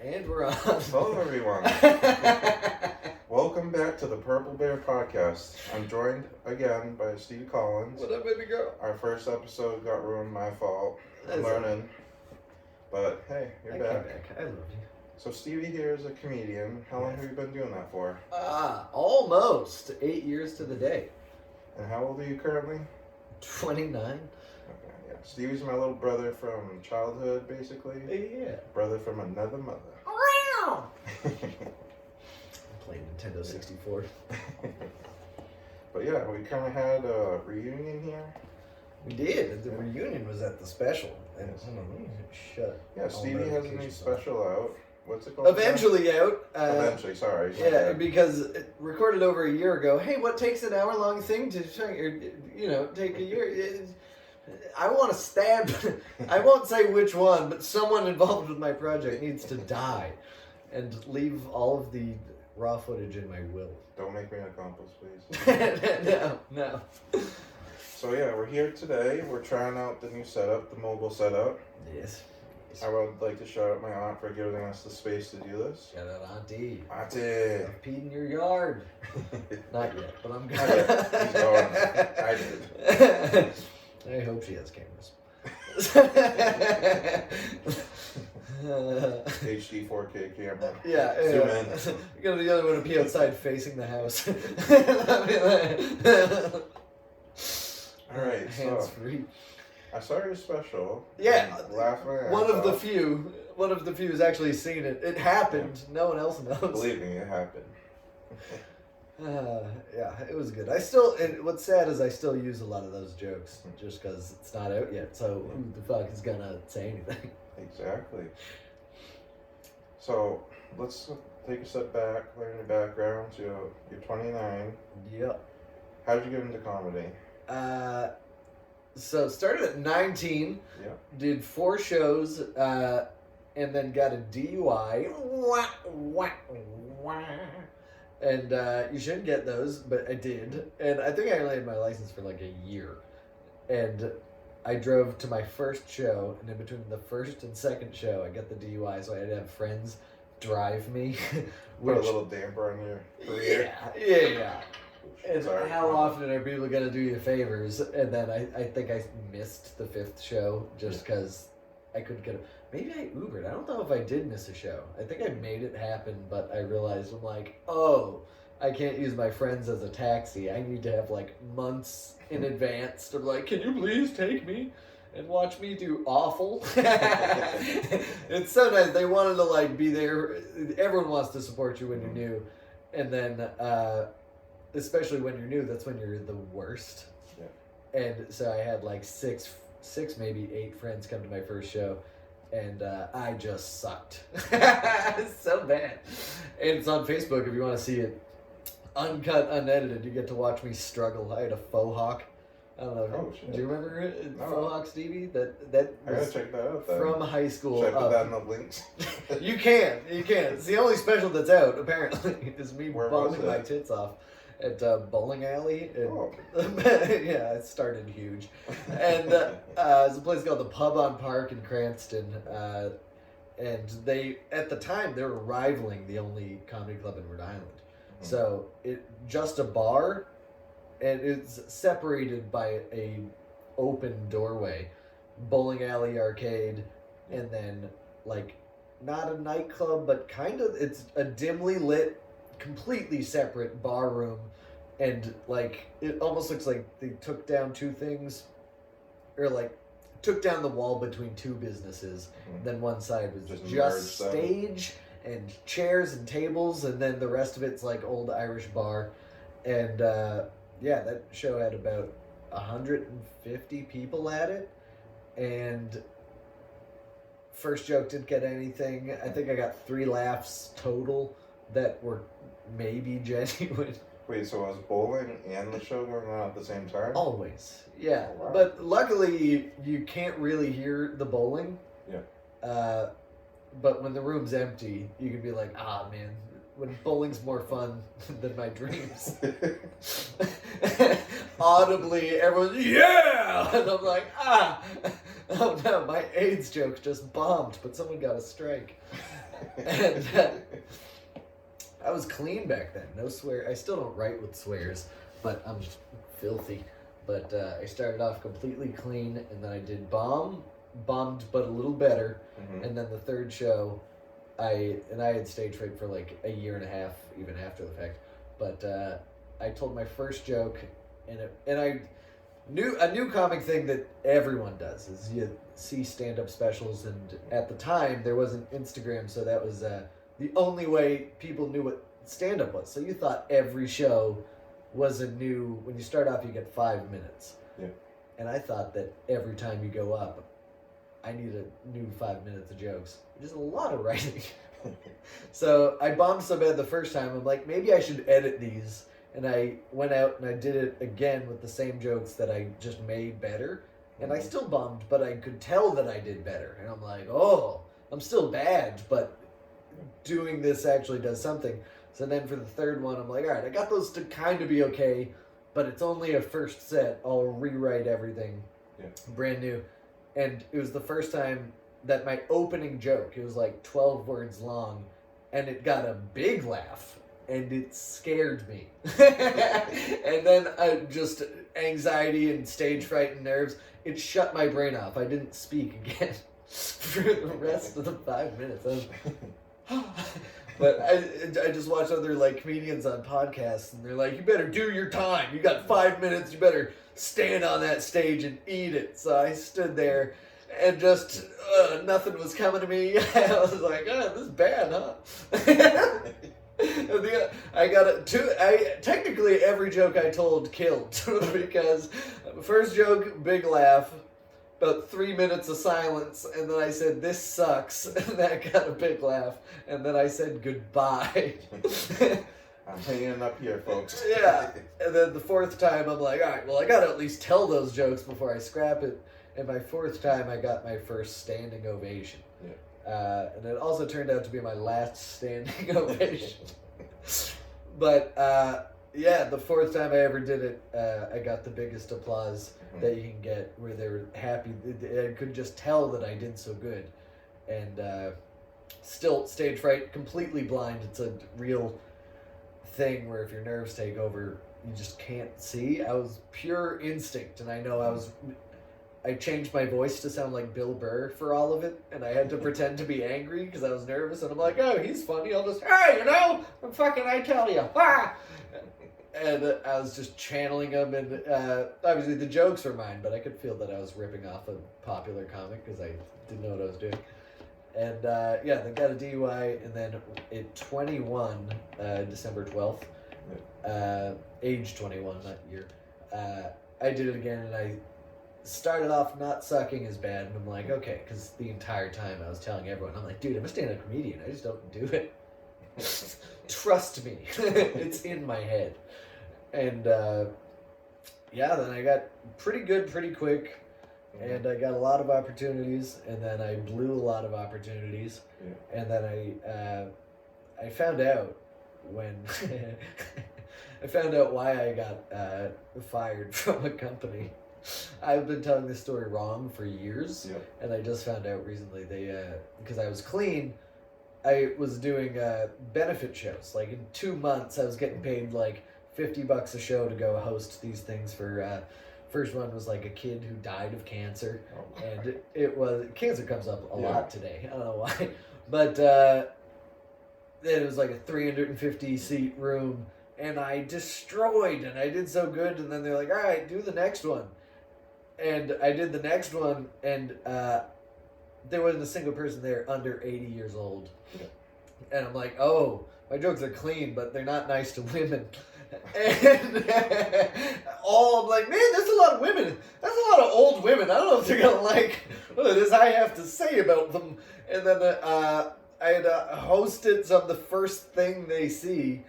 And we're on. Hello, everyone. Welcome back to the Purple Bear Podcast. I'm joined again by Stevie Collins. What up, baby girl? Our first episode got ruined, my fault. I'm learning. But hey, you're back. I love you. So Stevie here is a comedian. How long have you been doing that for? Almost 8 years to the day. And how old are you currently? 29. Okay, yeah. Stevie's my little brother from childhood, basically. Yeah. Brother from another mother. Playing Nintendo 64. But yeah, we kind of had a reunion here. We did. The reunion was at the special. And Yes. hold on, let me shut. Yeah, Stevie has a new notifications special out. What's it called? Eventually out. Eventually, sorry. Yeah, because it recorded over a year ago. Hey, what takes an hour-long thing to, take a year? I want to stab. I won't say which one, but someone involved with my project needs to die, and leave all of the raw footage in my will. Don't make me an accomplice, please. No. So yeah, we're here today. We're trying out the new setup, the mobile setup. Yes. I would like to shout out my aunt for giving us the space to do this. Shout out Auntie. Auntie! I've peed in your yard. Not yet, but I'm Not yet. He's going. I did. I hope she has cameras. HD 4K camera. Yeah. Zoom in. You gotta the other one to be outside facing the house. Alright, Hands so free. I saw your special. Yeah. Last night. One of the few has actually seen it. It happened. Yeah. No one else knows. Believe me, it happened. Yeah, it was good. What's sad is I still use a lot of those jokes just because it's not out yet. So who the fuck is gonna say anything? Exactly. So let's take a step back, learn your background. So you're 29. Yep. How did you get into comedy? So started at 19. Yep. Did 4 shows, and then got a DUI. And you shouldn't get those, but I did. And I think I only had my license for like a year. And I drove to my first show, and in between the first and second show, I got the DUI, so I had to have friends drive me. Put a little damper on your career. Yeah. And Sorry. how often are people going to do you favors? And then I think I missed the 5th show just because I couldn't get it. Maybe I Ubered. I don't know if I did miss a show. I think I made it happen, but I realized I'm like, oh, I can't use my friends as a taxi. I need to have like months in advance to be like, can you please take me and watch me do awful? And sometimes they wanted to like be there. Everyone wants to support you when you're new. And then, especially when you're new, that's when you're the worst. Yeah. And so I had like six, maybe 8 friends come to my first show. And I just sucked. So bad. And it's on Facebook if you want to see it. Uncut, unedited. You get to watch me struggle. I had a faux hawk. I don't know. Oh, shit. Do you remember it? No. Faux hawk, Stevie? That I gotta check that out then. from high school. Should I put that in the links? You can. It's the only special that's out, apparently, is me bawling my tits off at bowling alley. And, yeah, it started huge. And there's a place called the Pub on Park in Cranston. And they, at the time, they were rivaling the only comedy club in Rhode Island. Mm-hmm. So just a bar, and it's separated by a open doorway, bowling alley, arcade, and then like not a nightclub, but kind of, it's a dimly lit, completely separate bar room, and like it almost looks like they took down 2 things, or like took down the wall between 2 businesses. Mm-hmm. Then one side was just stage and chairs and tables, and then the rest of it's like old Irish bar. And yeah, that show had about 150 people at it, and first joke didn't get anything. I think I got 3 laughs total that were maybe genuine. Wait, so was bowling and the show going on at the same time? Always, yeah. Oh, wow. But luckily, you can't really hear the bowling. Yeah. But when the room's empty, you can be like, ah, man, when bowling's more fun than my dreams. Audibly, everyone's, yeah! And I'm like, ah! Oh no, my AIDS joke just bombed, but someone got a strike. And I was clean back then. No swear. I still don't write with swears, but I'm filthy. But I started off completely clean, and then I did bombed but a little better. Mm-hmm. And then the third show, I had stage fright for like a year and a half, even after the fact. But I told my first joke, and I knew a new comic thing that everyone does is you see stand-up specials, and at the time there wasn't Instagram, so that was the only way people knew what stand-up was. So you thought every show was a new. When you start off, you get 5 minutes. Yeah. And I thought that every time you go up, I need a new 5 minutes of jokes, which is a lot of writing. So I bombed so bad the first time, I'm like, maybe I should edit these. And I went out and I did it again with the same jokes that I just made better. And I still bombed, but I could tell that I did better. And I'm like, oh, I'm still bad, but doing this actually does something. So then for the third one, I'm like, all right, I got those to kind of be okay, but it's only a first set. I'll rewrite everything brand new. And it was the first time that my opening joke, it was like 12 words long, and it got a big laugh, and it scared me. And then just anxiety and stage fright and nerves, it shut my brain off. I didn't speak again for the rest of the 5 minutes. But I just watch other like comedians on podcasts, and they're like, you better do your time. You got 5 minutes. You better stand on that stage and eat it. So I stood there, and just nothing was coming to me. I was like, oh, this is bad, huh? I got it. Technically, every joke I told killed because first joke, big laugh. About 3 minutes of silence, and then I said, this sucks, and that got a big laugh, and then I said goodbye. I'm hanging up here, folks. Yeah, and then the fourth time, I'm like, all right, well, I gotta at least tell those jokes before I scrap it, and by fourth time, I got my first standing ovation. Yeah. And it also turned out to be my last standing ovation. But, yeah, the fourth time I ever did it, I got the biggest applause that you can get, where they were happy. I could just tell that I did so good. And still, stage fright, completely blind. It's a real thing where if your nerves take over, you just can't see. I was pure instinct, and I know I changed my voice to sound like Bill Burr for all of it, and I had to pretend to be angry because I was nervous, and I'm like, oh, he's funny, I'll just, hey, I tell you, ah! And I was just channeling them, and obviously the jokes were mine, but I could feel that I was ripping off a popular comic because I didn't know what I was doing. And yeah, then got a DUI, and then at 21, December 12th, age 21, not year, I did it again, and I started off not sucking as bad, and I'm like, okay, because the entire time I was telling everyone, I'm like, dude, I'm a stand-up comedian, I just don't do it. Trust me, it's in my head. And yeah, then I got pretty good pretty quick, and I got a lot of opportunities, and then I blew a lot of opportunities, and then I found out when I found out why I got fired from a company. I've been telling this story wrong for years, and I just found out recently because I was clean. I was doing benefit shows. Like in 2 months, I was getting paid like $50 a show to go host these things for. First one was like a kid who died of cancer, and it was cancer comes up a lot today. I don't know why, but it was like a 350 seat room, and I destroyed, and I did so good. And then they're like, "All right, do the next one," and I did the next one, and there wasn't a single person there under 80 years old. And I'm like, oh, my jokes are clean, but they're not nice to women. And I'm like, man, there's a lot of women. That's a lot of old women. I don't know if they're going to like what it is I have to say about them. And then I had hosted some the first thing they see.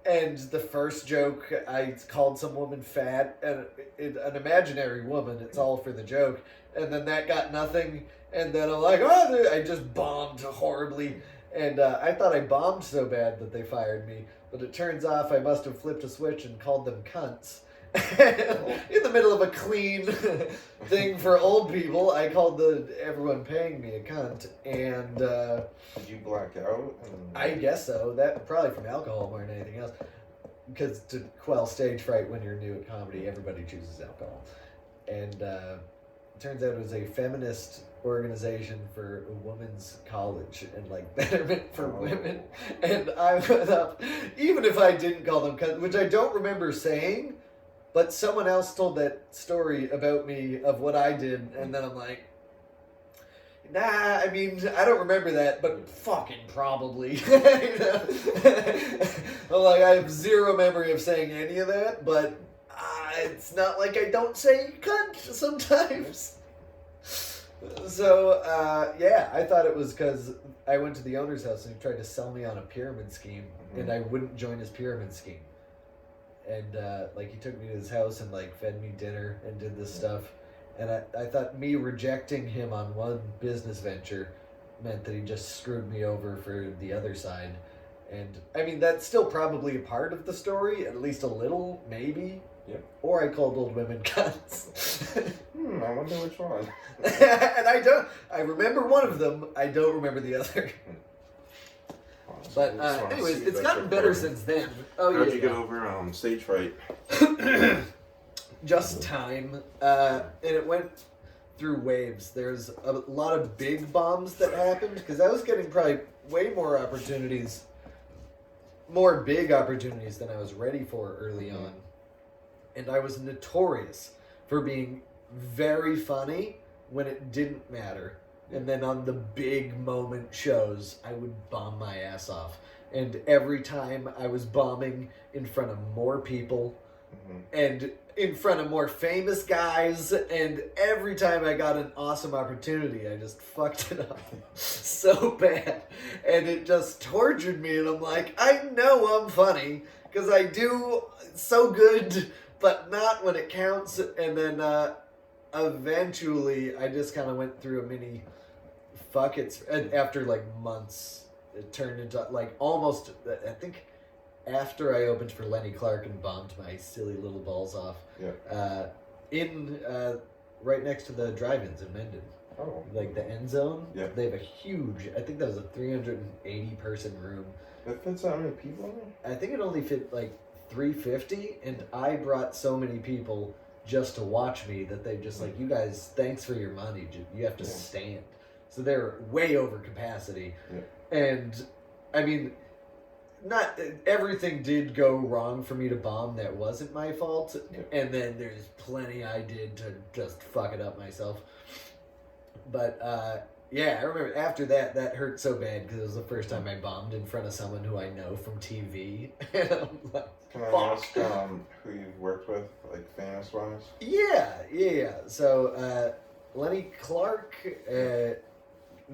And the first joke, I called some woman fat, and an imaginary woman. It's all for the joke. And then that got nothing. And then I'm like, oh, I just bombed horribly. And I thought I bombed so bad that they fired me. But it turns out I must have flipped a switch and called them cunts. In the middle of a clean thing for old people, I called everyone paying me a cunt, and did you black out? I guess so. That probably from alcohol more than anything else. Because to quell stage fright when you're new at comedy, everybody chooses alcohol, and it turns out it was a feminist organization for a women's college and like betterment for women, and I went up, even if I didn't call them cunt, which I don't remember saying. But someone else told that story about me of what I did, and then I'm like, nah, I mean, I don't remember that, but fucking probably. I'm like, I have zero memory of saying any of that, but it's not like I don't say cunt sometimes. So, yeah, I thought it was because I went to the owner's house and he tried to sell me on a pyramid scheme, and I wouldn't join his pyramid scheme. And, like, he took me to his house and, like, fed me dinner and did this stuff. And I thought me rejecting him on one business venture meant that he just screwed me over for the other side. And, I mean, that's still probably a part of the story, at least a little, maybe. Yeah. Or I called old women cunts. I wonder which one. And I remember one of them, I don't remember the other. But anyways, it's gotten better since then. Oh, how'd you get over stage fright? Just time. And it went through waves. There's a lot of big bombs that happened, because I was getting probably way more big opportunities than I was ready for early on. And I was notorious for being very funny when it didn't matter. And then on the big moment shows, I would bomb my ass off. And every time I was bombing in front of more people and in front of more famous guys, and every time I got an awesome opportunity, I just fucked it up so bad. And it just tortured me, and I'm like, I know I'm funny, because I do so good, but not when it counts. And then eventually, I just kind of went through a mini fuck it, and after like months, it turned into like almost, I think after I opened for Lenny Clark and bombed my silly little balls off, right next to the drive-ins in Mendon. Oh. Like the end zone. Yeah. They have a huge, I think that was a 380 person room. It fits that many people in there? I think it only fit like 350, and I brought so many people just to watch me that they just like, you guys, thanks for your money. You have to stand. So they're way over capacity. Yeah. And, I mean, not everything did go wrong for me to bomb. That wasn't my fault. Yeah. And then there's plenty I did to just fuck it up myself. But, yeah, I remember after that hurt so bad because it was the first time I bombed in front of someone who I know from TV. And I'm like, can I ask who you've worked with, like, famous-wise? Yeah. So, Lenny Clark,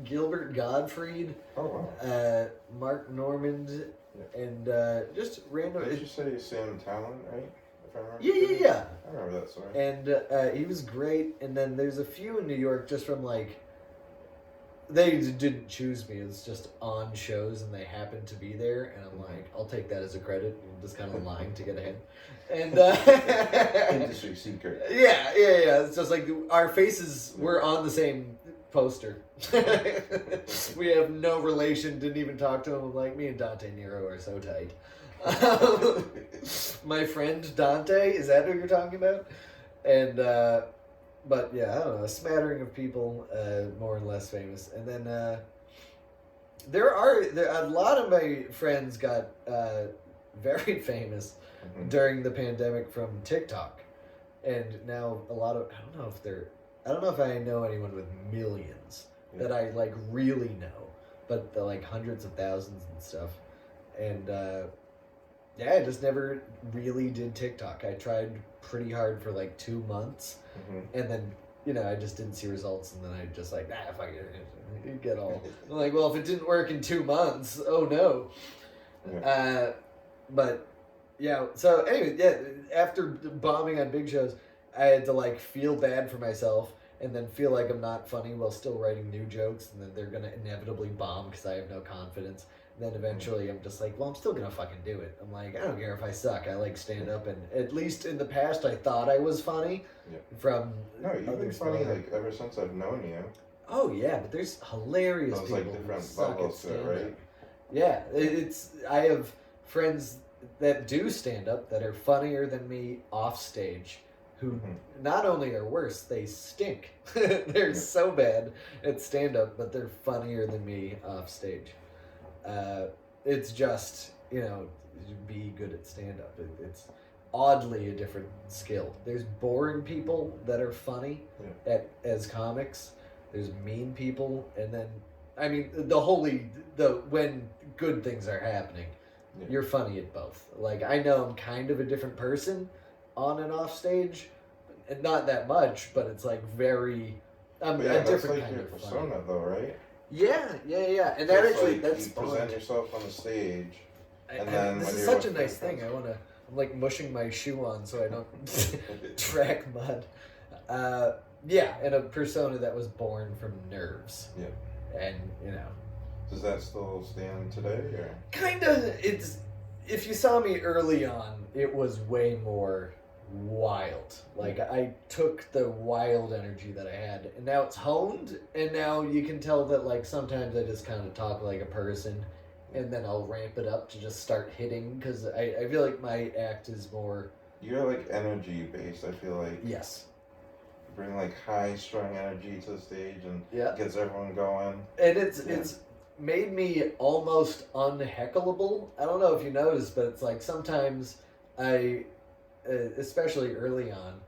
Gilbert Gottfried, Mark Normand, and just random. Did you say Sam Talon, right? If I remember. Yeah. I remember that story. And he was great. And then there's a few in New York just from like, they didn't choose me. It was just on shows and they happened to be there. And I'm like, I'll take that as a credit. I'm just kind of lying to get ahead. And industry secret. Yeah. It's just like our faces were on the same poster. We have no relation, didn't even talk to him. I'm like, me and Dante Nero are so tight. My friend Dante, is that who you're talking about? And but yeah, I don't know, a smattering of people, more and less famous. And then there are a lot of my friends got very famous during the pandemic from TikTok. And now a lot of, I don't know if I know anyone with millions that I like really know, but the like hundreds of thousands and stuff. And yeah, I just never really did TikTok. I tried pretty hard for like 2 months, and then I just didn't see results, and then I just like, fuck it, you get all. I'm like, well, if it didn't work in 2 months, oh no. Yeah. But yeah, so anyway, after bombing on big shows, I had to like feel bad for myself. And then feel like I'm not funny while still writing new jokes, and then they're gonna inevitably bomb because I have no confidence. Then eventually I'm just like, well, I'm still gonna fucking do it. I'm like, I don't care if I suck. I like stand up, and at least in the past I thought I was funny. Yeah. From no, you've been funny like ever since I've known you. Oh yeah, but there's hilarious Those people like different who suck at levels to it, right? Yeah, it's I have friends that do stand up that are funnier than me off stage, who not only are worse, they stink. They're so bad at stand up, but they're funnier than me off stage. It's just, be good at stand up. It's oddly a different skill. There's boring people that are funny as comics. There's mean people, and then when good things are happening, you're funny at both. Like, I know I'm kind of a different person on and off stage, and not that much, but it's like I'm a different kind of persona, though, right? Yeah, and so that's you present yourself on the stage, and then this is such a nice thing. I'm like mushing my shoe on so I don't track mud. And a persona that was born from nerves. Yeah. And, Does that still stand today, or? Kinda. If you saw me early on, it was way more wild. Like, I took the wild energy that I had, and now it's honed, and now you can tell that, like, sometimes I just kind of talk like a person, and then I'll ramp it up to just start hitting, because I feel like my act is more... You're, like, energy-based, I feel like. Yes. You bring, like, high-strung energy to the stage, and gets everyone going. And it's made me almost unheckleable. I don't know if you noticed, but it's like sometimes I... especially early on,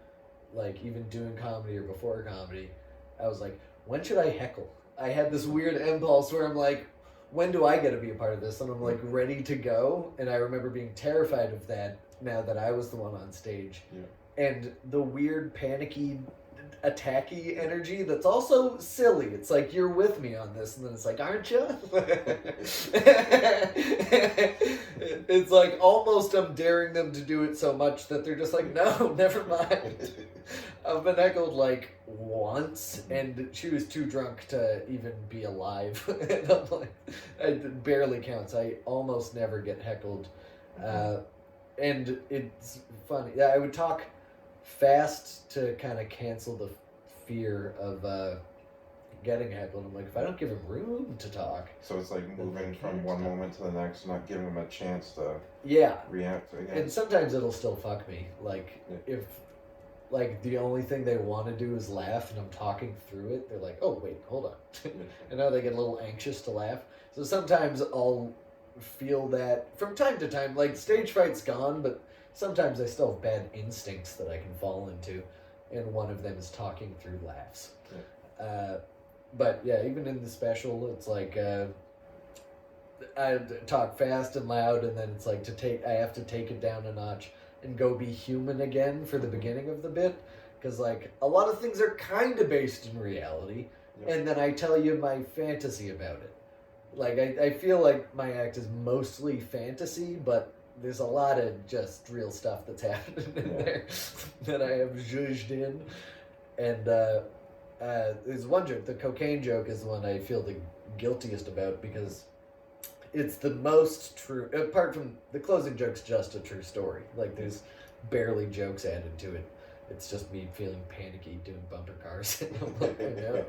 like even doing comedy or before comedy, I was like, when should I heckle? I had this weird impulse where I'm like, when do I get to be a part of this? And I'm like ready to go. And I remember being terrified of that now that I was the one on stage. Yeah. And the weird panicky attacky energy that's also silly. It's like, you're with me on this, and then it's like, aren't you? It's like almost I'm daring them to do it so much that they're just like, no, never mind. I've been heckled like once, and she was too drunk to even be alive. And I'm like, it barely counts. I almost never get heckled. And it's funny. Yeah, I would talk fast to kind of cancel the fear of getting heckled. I'm like, if I don't give him room to talk. So it's like moving from one moment to the next, not giving him a chance to react again. And sometimes it'll still fuck me. Like, if like the only thing they want to do is laugh and I'm talking through it, they're like, oh, wait, hold on. And now they get a little anxious to laugh. So sometimes I'll feel that from time to time. Like, stage fright's gone, but sometimes I still have bad instincts that I can fall into, and one of them is talking through laughs. But yeah, even in the special, it's like I talk fast and loud, and then it's like I have to take it down a notch and go be human again for the beginning of the bit, because like a lot of things are kind of based in reality, and then I tell you my fantasy about it. Like I feel like my act is mostly fantasy, but there's a lot of just real stuff that's happening in there that I have zhuzhed in. And there's one joke, the cocaine joke is the one I feel the guiltiest about, because it's the most true, apart from the closing joke's just a true story. Like, there's barely jokes added to it. It's just me feeling panicky doing bumper cars. I'm like, oh no.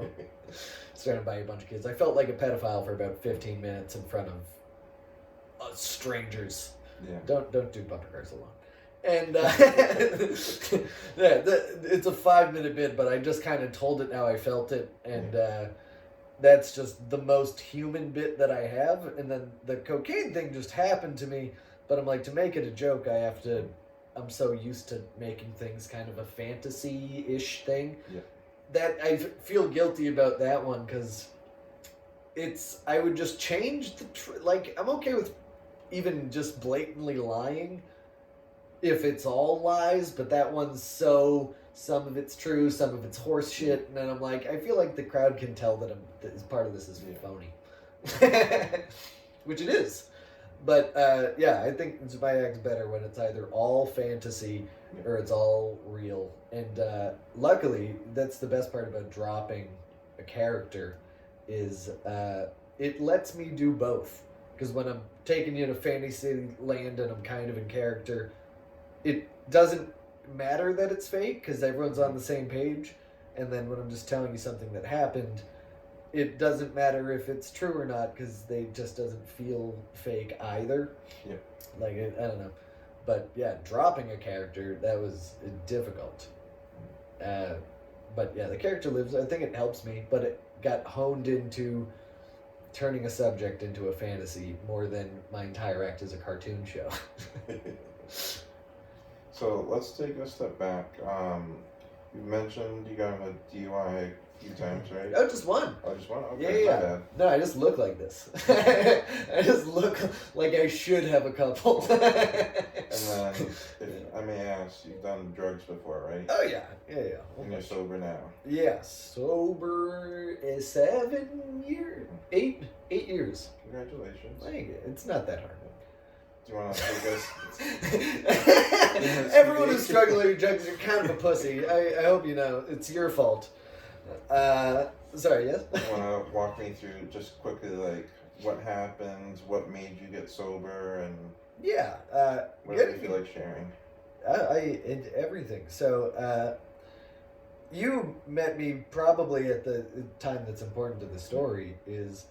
Surrounded by a bunch of kids. I felt like a pedophile for about 15 minutes in front of strangers. Yeah. Don't do bumper cars alone. And it's a 5-minute bit, but I just kind of told it how I felt it, and that's just the most human bit that I have. And then the cocaine thing just happened to me, but I'm like, to make it a joke, I'm so used to making things kind of a fantasy-ish thing that I feel guilty about that one, because I would just change I'm okay with even just blatantly lying if it's all lies, but that one's some of it's true, some of it's horse shit, and then I'm like, I feel like the crowd can tell that part of this is phony. Which it is. But I think my act's better when it's either all fantasy or it's all real. And luckily, that's the best part about dropping a character, is it lets me do both. Because when I'm taking you to fantasy land and I'm kind of in character, it doesn't matter that it's fake because everyone's on the same page. And then when I'm just telling you something that happened, it doesn't matter if it's true or not because they just doesn't feel fake either. Yeah. Like, I don't know. But yeah, dropping a character, that was difficult. But yeah, the character lives. I think it helps me, but it got honed into turning a subject into a fantasy more than my entire act as a cartoon show. So let's take a step back. You mentioned you got a DUI a few times, right? Oh, just one. Oh, just one? Okay, Yeah. my bad. No, I just look like this. I just look like I should have a couple. And then, if I may ask, you've done drugs before, right? Oh, yeah. And you're sober now? Yeah, sober is 7 years. 8 years. Congratulations. It's not that hard. Do you want to take us? Everyone who's struggling with drugs, you're kind of a pussy. I hope you know. It's your fault. Sorry, yes? You want to walk me through just quickly, like, what happened, what made you get sober, and yeah, whatever you feel like sharing? Everything. So, you met me probably at the time that's important to the story is...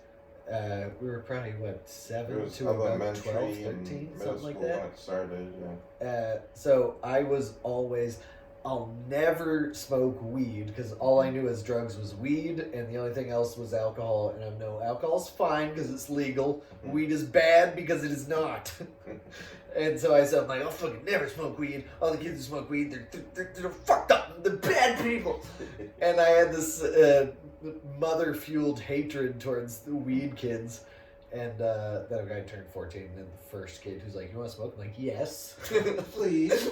we were probably, 7 to about 12, 13, something like that. When it started, yeah. So I was always, I'll never smoke weed because all I knew as drugs was weed and the only thing else was alcohol. And I know alcohol's fine because it's legal. Mm-hmm. Weed is bad because it is not. And so I said, I'll fucking never smoke weed. All the kids who smoke weed, they're fucked up. They're bad people. And I had this mother fueled hatred towards the weed kids, and then a guy turned 14 and the first kid who's like, you want to smoke? I'm like, yes. Please.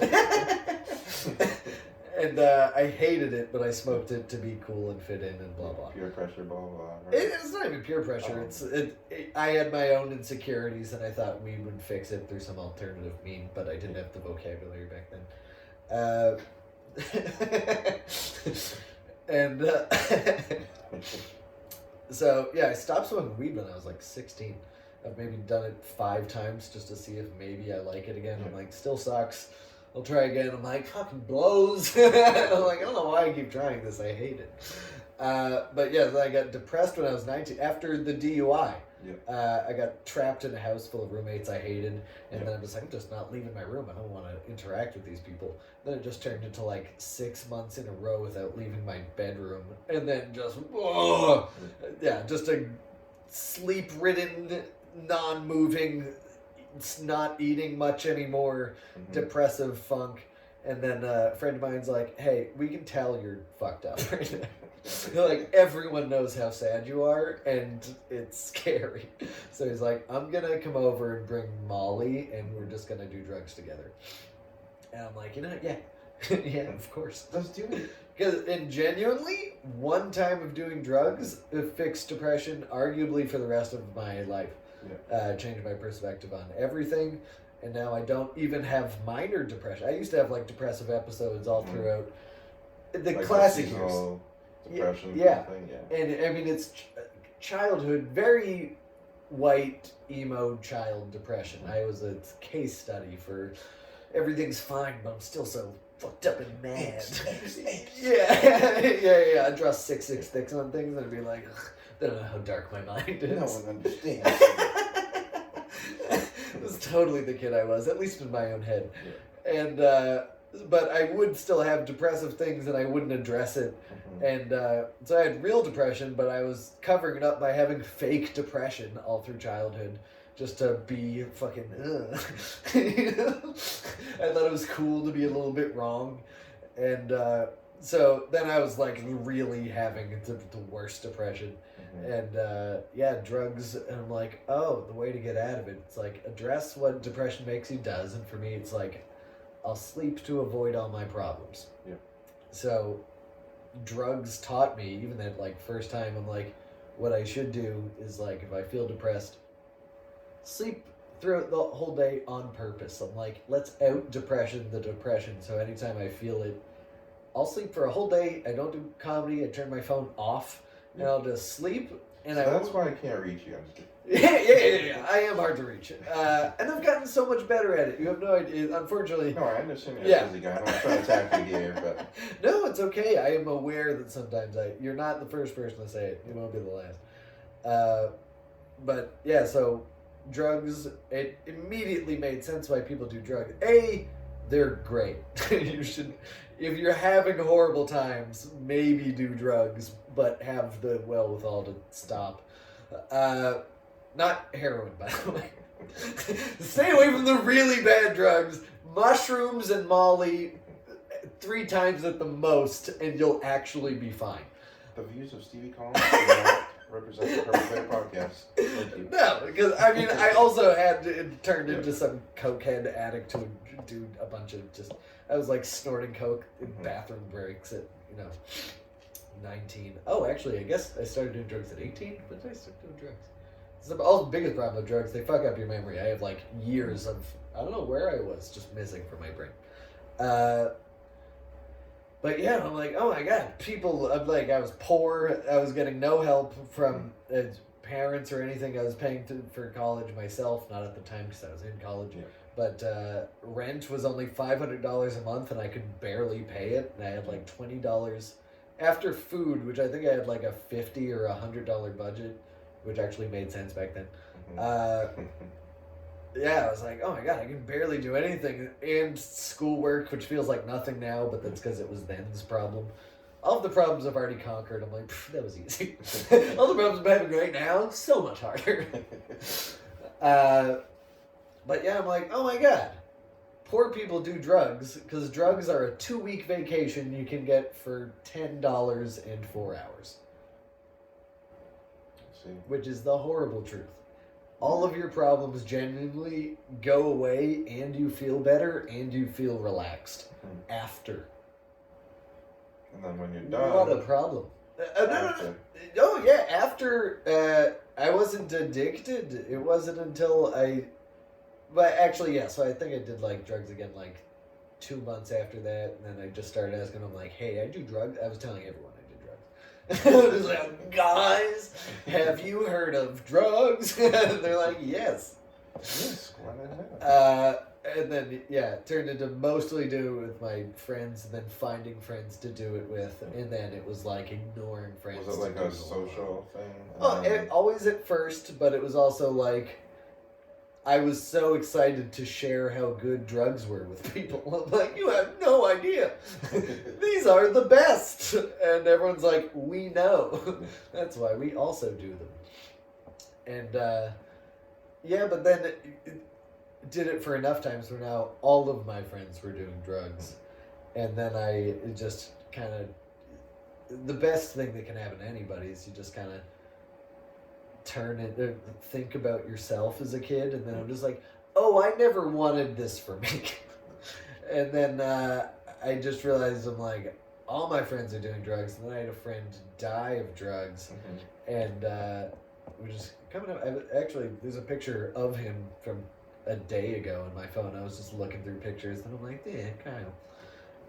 And I hated it, but I smoked it to be cool and fit in and blah blah. Peer pressure, blah blah blah. It's not even peer pressure. I had my own insecurities and I thought weed would fix it through some alternative mean, but I didn't have the vocabulary back then. And so yeah, I stopped smoking weed when I was 16. I've maybe done it 5 times just to see if maybe I like it again. I'm like, still sucks. I'll try again. I'm like, fucking blows. I'm like, I don't know why I keep trying this. I hate it. But yeah, then I got depressed when I was 19 after the DUI. Yeah. I got trapped in a house full of roommates I hated, and then I'm just like, I'm just not leaving my room. I don't want to interact with these people. Then it just turned into 6 months in a row without leaving my bedroom, and then just just a sleep-ridden, non-moving, not eating much anymore, depressive funk. And then a friend of mine's like, hey, we can tell you're fucked up right now. Everyone knows how sad you are, and it's scary. So he's like, I'm gonna come over and bring Molly, and we're just gonna do drugs together. And I'm like, yeah. Yeah, of course. Let's do it. And genuinely, one time of doing drugs fixed depression, arguably for the rest of my life. Yeah. Changed my perspective on everything. And now I don't even have minor depression. I used to have depressive episodes all throughout the classic years. Depression. Yeah. Thing, yeah. And I mean, it's childhood, very white, emo child depression. I was a case study for everything's fine, but I'm still so fucked up and mad. Yeah. I'd draw 666 on things and I'd be like, ugh, they don't know how dark my mind is. No one understands. It was totally the kid I was, at least in my own head. Yeah. And, but I would still have depressive things and I wouldn't address it. And so I had real depression, but I was covering it up by having fake depression all through childhood. Just to be fucking, I thought it was cool to be a little bit wrong. And so then I was really having the worst depression. And drugs, and I'm like, oh, the way to get out of it, it's address what depression makes you does. And for me, it's I'll sleep to avoid all my problems. Yeah. So drugs taught me, even that first time, I'm what I should do is if I feel depressed, sleep throughout the whole day on purpose. I'm let's out the depression. So anytime I feel it, I'll sleep for a whole day. I don't do comedy. I turn my phone off and I'll just sleep. And so that's why I can't reach you. Yeah. I am hard to reach. And I've gotten so much better at it. You have no idea. Unfortunately. No, I understand you're a busy guy. I'm not trying to attack you here, but. No, it's okay. I am aware that sometimes you're not the first person to say it. You won't be the last. But yeah, so drugs, it immediately made sense why people do drugs. They're great. You should, if you're having horrible times, maybe do drugs, but have the wherewithal to stop. Not heroin, by the way. Stay away from the really bad drugs. Mushrooms and Molly 3 times at the most, and you'll actually be fine. The views of Stevie Collins do not represent the Purple Bear podcast. Thank you. No, because I also had turned into some cokehead addict to do a bunch of I was like snorting coke in bathroom breaks at 19. Oh, actually, I guess I started doing drugs at 18. When did I start doing drugs? It's the biggest problem with drugs. They fuck up your memory. I have like years of I don't know where I was just missing from my brain. But yeah, I'm like, oh my god, people. I'm like, I was poor. I was getting no help from parents or anything. I was paying for college myself, not at the time because I was in college. Yeah. But rent was only $500 a month, and I could barely pay it. And I had like $20 after food, which I think I had like a $50 or $100 budget, which actually made sense back then. Yeah, I was like, oh my god, I can barely do anything. And schoolwork, which feels like nothing now, but that's because it was then's problem. All of the problems I've already conquered, I'm like, that was easy. All the problems I'm having right now, so much harder. But yeah, I'm like, oh my god, poor people do drugs, because drugs are a 2-week vacation you can get for $10 and 4 hours. Which is the horrible truth. All of your problems genuinely go away, and you feel better, and you feel relaxed after. And then when you're done... What a problem. No. Oh, yeah, after I wasn't addicted. It wasn't until But actually, yeah, so I think I did, like, drugs again, like, 2 months after that, and then I just started asking them, like, hey, I do drugs? I was telling everyone I did drugs. I was like, guys, have you heard of drugs? They're like, yes. Yes, why and then, yeah, it turned into mostly doing it with my friends, and then finding friends to do it with, and then it was like ignoring friends. Was it like a social thing? Well, always at first, but it was also like, I was so excited to share how good drugs were with people. I'm like, you have no idea. These are the best. And everyone's like, we know. That's why we also do them. And, yeah, but then it did it for enough times where now all of my friends were doing drugs. And then I just kind of... The best thing that can happen to anybody is you just kind of think about yourself as a kid, and then I'm just like, oh, I never wanted this for me. And then I just realized I'm like, all my friends are doing drugs, and then I had a friend die of drugs, and we're just coming up. Actually, there's a picture of him from a day ago on my phone. I was just looking through pictures, and I'm like, yeah, Kyle.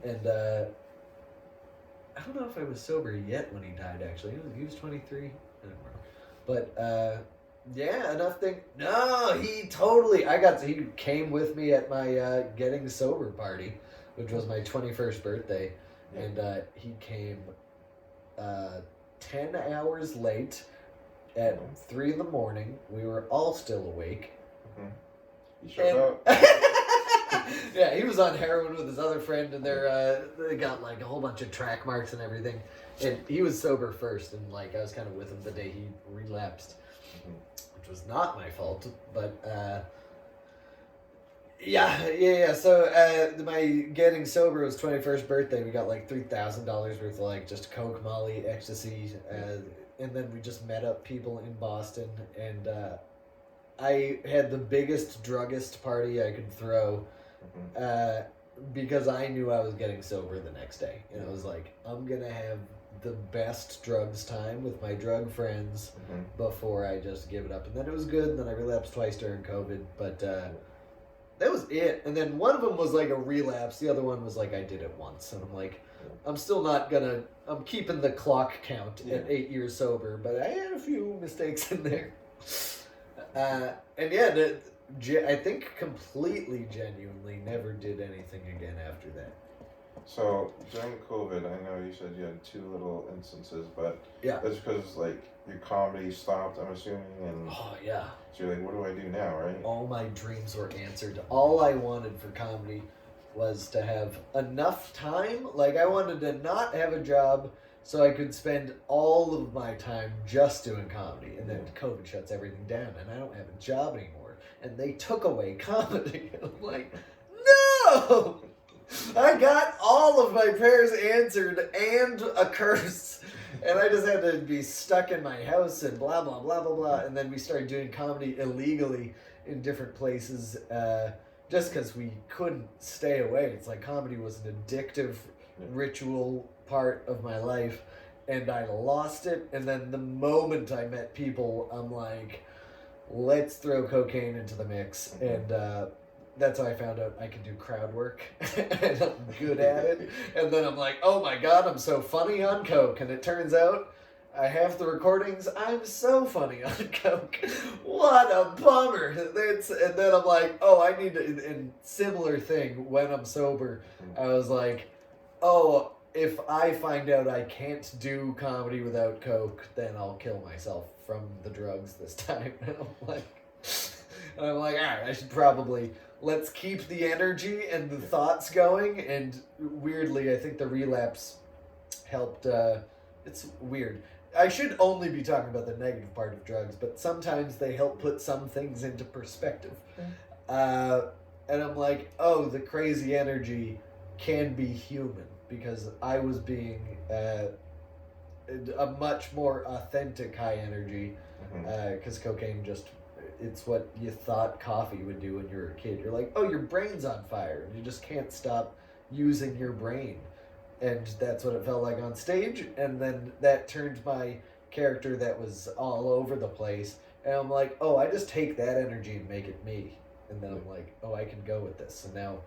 And I don't know if I was sober yet when he died, actually. He was 23. I don't remember. But, yeah, enough thing. No, he came with me at my getting sober party, which was my 21st birthday. And he came 10 hours late at 3 in the morning. We were all still awake. He showed up. Yeah, he was on heroin with his other friend, and they got like a whole bunch of track marks and everything. And he was sober first, and like I was kind of with him the day he relapsed, which was not my fault. But yeah. So my getting sober was 21st birthday. We got like $3,000 worth of like just coke, Molly, ecstasy, and then we just met up people in Boston, and I had the biggest druggist party I could throw. Because I knew I was getting sober the next day. And I was like, I'm going to have the best drugs time with my drug friends before I just give it up. And then it was good. And then I relapsed twice during COVID. But that was it. And then one of them was like a relapse. The other one was like I did it once. And I'm like, I'm still not gonna. I'm keeping the clock count at 8 years sober, but I had a few mistakes in there. And yeah, I think completely genuinely never did anything again after that. So during COVID, I know you said you had 2 little instances, but that's because like your comedy stopped, I'm assuming, and oh yeah. So you're like, what do I do now, right? All my dreams were answered. All I wanted for comedy was to have enough time. Like I wanted to not have a job so I could spend all of my time just doing comedy. And then COVID shuts everything down and I don't have a job anymore. And they took away comedy. I'm like, no! I got all of my prayers answered and a curse. And I just had to be stuck in my house and blah, blah, blah, blah, blah. And then we started doing comedy illegally in different places just because we couldn't stay away. It's like comedy was an addictive ritual part of my life. And I lost it. And then the moment I met people, I'm like, let's throw cocaine into the mix. And that's how I found out I could do crowd work, and I'm good at it. And then I'm like, oh my god, I'm so funny on coke. And it turns out I have the recordings. I'm so funny on coke. What a bummer. And then I'm like, oh, I need to. And similar thing when I'm sober, I was like, oh, if I find out I can't do comedy without coke, then I'll kill myself from the drugs this time. And I'm like, all right, I should probably. Let's keep the energy and the thoughts going. And weirdly, I think the relapse helped. It's weird. I should only be talking about the negative part of drugs, but sometimes they help put some things into perspective. And I'm like, oh, the crazy energy can be human because I was being a much more authentic high energy because cocaine just... It's what you thought coffee would do when you were a kid. You're like, oh, your brain's on fire. And you just can't stop using your brain. And that's what it felt like on stage. And then that turned my character that was all over the place. And I'm like, oh, I just take that energy and make it me. And then I'm like, oh, I can go with this. And now,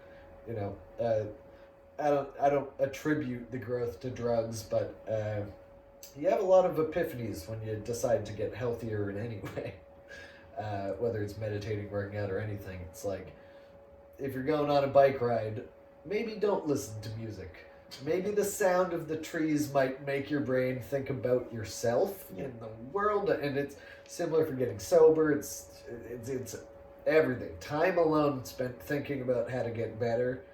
I don't attribute the growth to drugs, but you have a lot of epiphanies when you decide to get healthier in any way. Whether it's meditating, working out, or anything. It's like, if you're going on a bike ride, maybe don't listen to music. Maybe the sound of the trees might make your brain think about yourself in the world. And it's similar for getting sober. It's everything. Time alone spent thinking about how to get better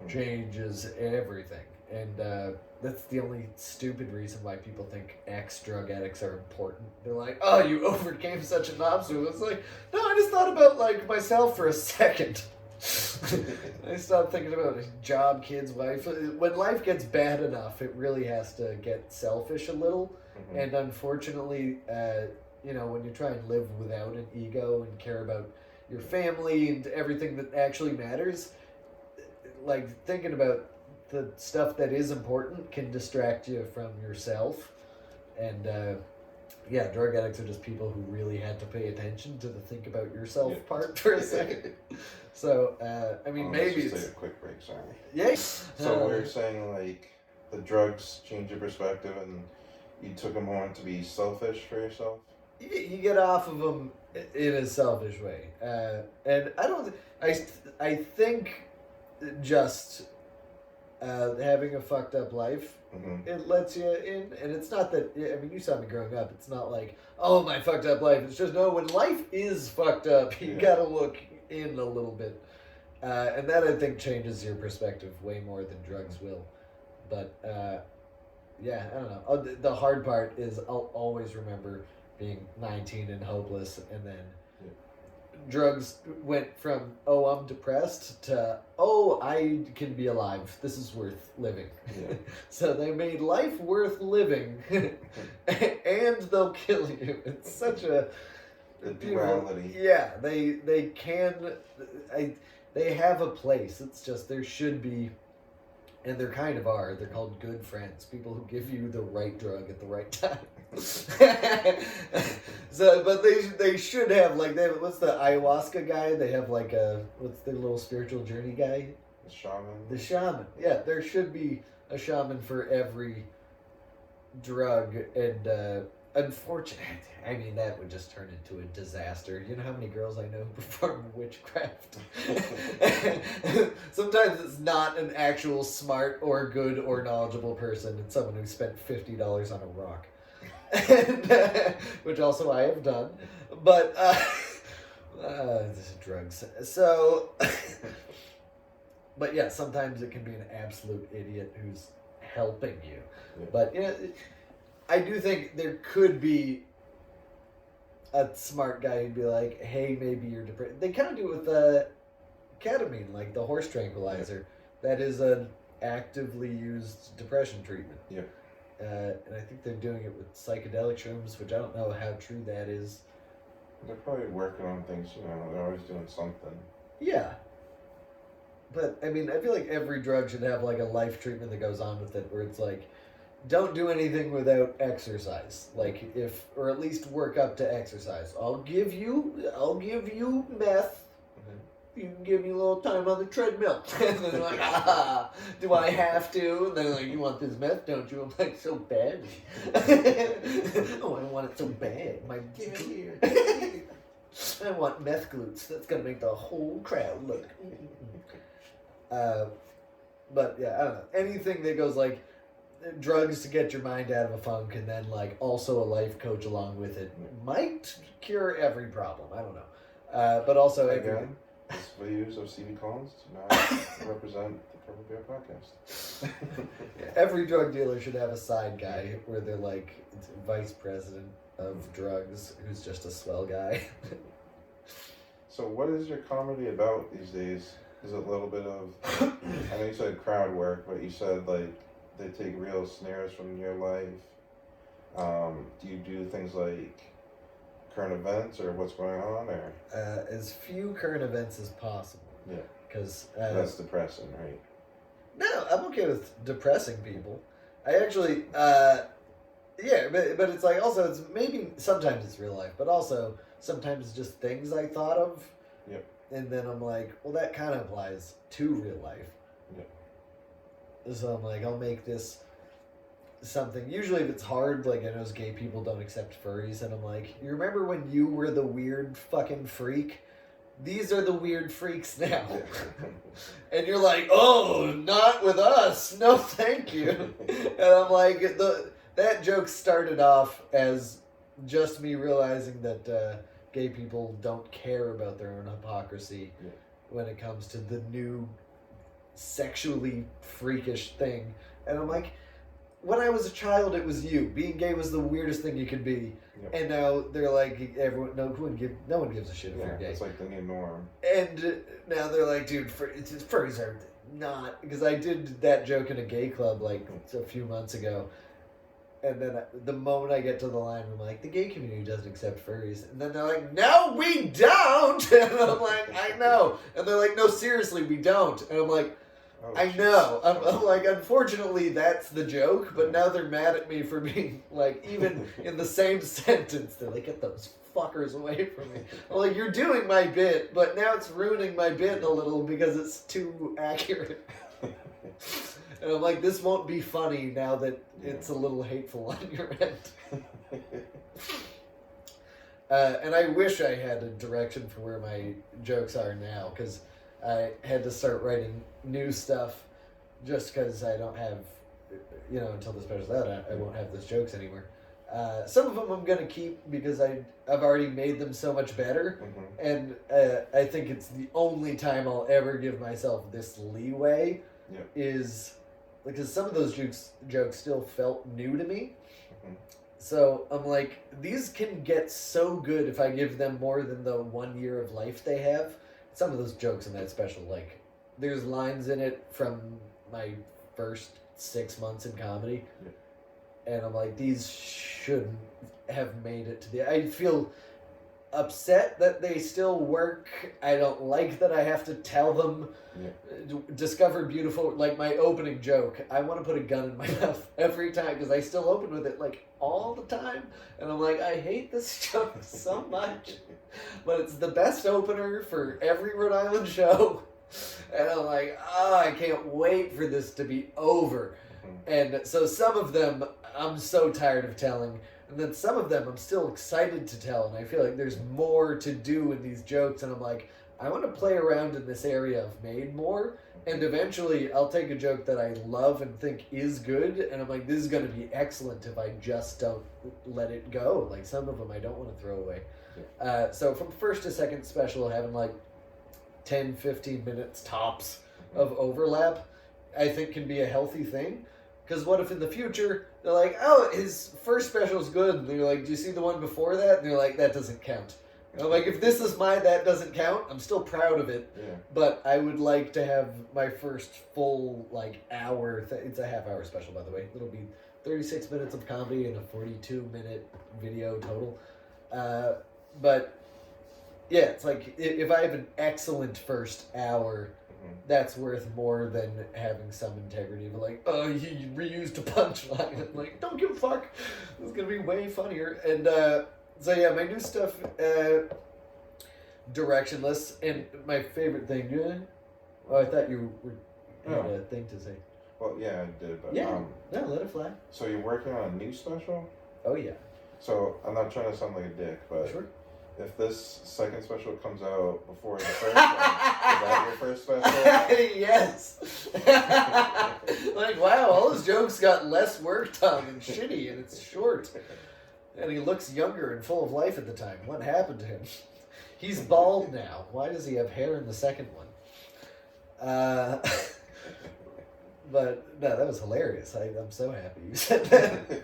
changes everything. And that's the only stupid reason why people think ex-drug addicts are important. They're like, oh, you overcame such an obstacle. It's like, no, I just thought about, like, myself for a second. I stopped thinking about job, kids, wife. When life gets bad enough, it really has to get selfish a little. And unfortunately, when you try and live without an ego and care about your family and everything that actually matters, like, thinking about the stuff that is important can distract you from yourself. And drug addicts are just people who really had to pay attention to the think about yourself part for a second. So maybe let's just take a quick break. Sorry. Yeah. So we're saying like the drugs change your perspective, and you took a moment to be selfish for yourself. You get off of them in a selfish way, and I think just. Having a fucked up life, it lets you in, and it's not that, you saw me growing up, it's not like, oh, my fucked up life, it's just, no, when life is fucked up, you gotta look in a little bit, and that, I think, changes your perspective way more than drugs will, but, I don't know, the hard part is, I'll always remember being 19 and hopeless, and then drugs went from, oh, I'm depressed, to, oh, I can be alive. This is worth living. Yeah. So they made life worth living, and they'll kill you. It's such a duality. Yeah, they have a place. It's just there should be, and there kind of are. They're called good friends, people who give you the right drug at the right time. So, but they should have, like, what's the ayahuasca guy? They have what's their little spiritual journey guy? The shaman. The shaman. Yeah, there should be a shaman for every drug, and unfortunately, I mean, that would just turn into a disaster. You know how many girls I know who perform witchcraft? Sometimes it's not an actual smart or good or knowledgeable person. It's someone who spent $50 on a rock. And, which also I have done. But, drugs. So, but yeah, sometimes it can be an absolute idiot who's helping you. Yeah. But, you know, I do think there could be a smart guy who'd be like, hey, maybe you're depressed. They kind of do it with ketamine, like the horse tranquilizer. Yeah. That is an actively used depression treatment. Yeah. And I think they're doing it with psychedelic shrooms, which I don't know how true that is. They're probably working on things, you know, they're always doing something. Yeah. But, I mean, I feel like every drug should have, like, a life treatment that goes on with it, where it's like, don't do anything without exercise. Like, or at least work up to exercise. I'll give you meth. Mm-hmm. You can give me a little time on the treadmill. And then they're like, do I have to? And they're like, you want this meth, don't you? I'm like, so bad. Oh, I want it so bad. Give it here. I want meth glutes. That's going to make the whole crowd look. But, yeah, I don't know. Anything that goes, like, drugs to get your mind out of a funk, and then like also a life coach along with it might cure every problem. I don't know, but also again, the views of Stevie Collins do not represent the Purple Bear podcast. Every drug dealer should have a side guy where they're like vice president of drugs, who's just a swell guy. So, what is your comedy about these days? Is it a little bit of? I know you said crowd work, but you said like. They take real snares from your life. Do you do things like current events or what's going on, or as few current events as possible? Yeah, because that's depressing, right? No, I'm okay with depressing people. I actually, yeah, but it's like also it's maybe sometimes it's real life, but also sometimes it's just things I thought of. Yep. And then I'm like, well, that kind of applies to real life. Yep. So I'm like, I'll make this something. Usually if it's hard, like I know gay people don't accept furries, and I'm like, you remember when you were the weird fucking freak? These are the weird freaks now. And you're like, oh, not with us. No, thank you. And I'm like, that joke started off as just me realizing that gay people don't care about their own hypocrisy when it comes to the new sexually freakish thing. And I'm like, when I was a child, it was you. Being gay was the weirdest thing you could be. Yep. And now they're like, no one gives a shit if you're gay. It's like the new norm. And now they're like, dude, furries are not. Because I did that joke in a gay club like a few months ago. And then the moment I get to the line, I'm like, the gay community doesn't accept furries. And then they're like, no, we don't. And I'm like, I know. And they're like, no, seriously, we don't. And I'm like, I know. I'm like, unfortunately, that's the joke. But now they're mad at me for being like, even in the same sentence, they're like, get those fuckers away from me. I'm like, you're doing my bit, but now it's ruining my bit a little because it's too accurate. And I'm like, this won't be funny now that it's a little hateful on your end. And I wish I had a direction for where my jokes are now, because I had to start writing new stuff just because I don't have, until the special's out, I won't have those jokes anymore. Some of them I'm going to keep because I've already made them so much better. Mm-hmm. And I think it's the only time I'll ever give myself this leeway is because some of those jokes still felt new to me. Mm-hmm. So I'm like, these can get so good if I give them more than the 1 year of life they have. Some of those jokes in that special, like, there's lines in it from my first 6 months in comedy. Yeah. And I'm like, these shouldn't have made it to the... I feel upset that they still work. I don't like that I have to tell them. Yeah. Discover beautiful... Like, my opening joke, I want to put a gun in my mouth every time, because I still open with it, like, all the time. And I'm like, I hate this joke so much. But it's the best opener for every Rhode Island show. And I'm like, I can't wait for this to be over. And so some of them I'm so tired of telling, and then some of them I'm still excited to tell, and I feel like there's more to do in these jokes, and I'm like, I want to play around in this area of made more, and eventually I'll take a joke that I love and think is good, and I'm like, this is going to be excellent if I just don't let it go. Like, some of them I don't want to throw away. So from first to second special, having like 10, 15 minutes tops of overlap, I think can be a healthy thing. Because what if in the future, they're like, oh, his first special's good, and they're like, do you see the one before that? And they're like, that doesn't count. And I'm like, if this is my that doesn't count, I'm still proud of it, but I would like to have my first full, like, hour, it's a half-hour special, by the way. It'll be 36 minutes of comedy and a 42-minute video total. But, yeah, it's like, if I have an excellent first hour, that's worth more than having some integrity. But like, oh, you reused a punchline. I'm like, don't give a fuck. This is going to be way funnier. And, so yeah, my new stuff, directionless, and my favorite thing, oh, I thought you had a thing to say. Well, yeah, I did, but no, let it fly. So you're working on a new special? Oh yeah. So I'm not trying to sound like a dick, but sure. If this second special comes out before the first one, is that your first special? Yes. Like, wow, all his jokes got less work done and shitty, and it's short. And he looks younger and full of life at the time. What happened to him? He's bald now. Why does he have hair in the second one? But, no, that was hilarious. I'm so happy you said that.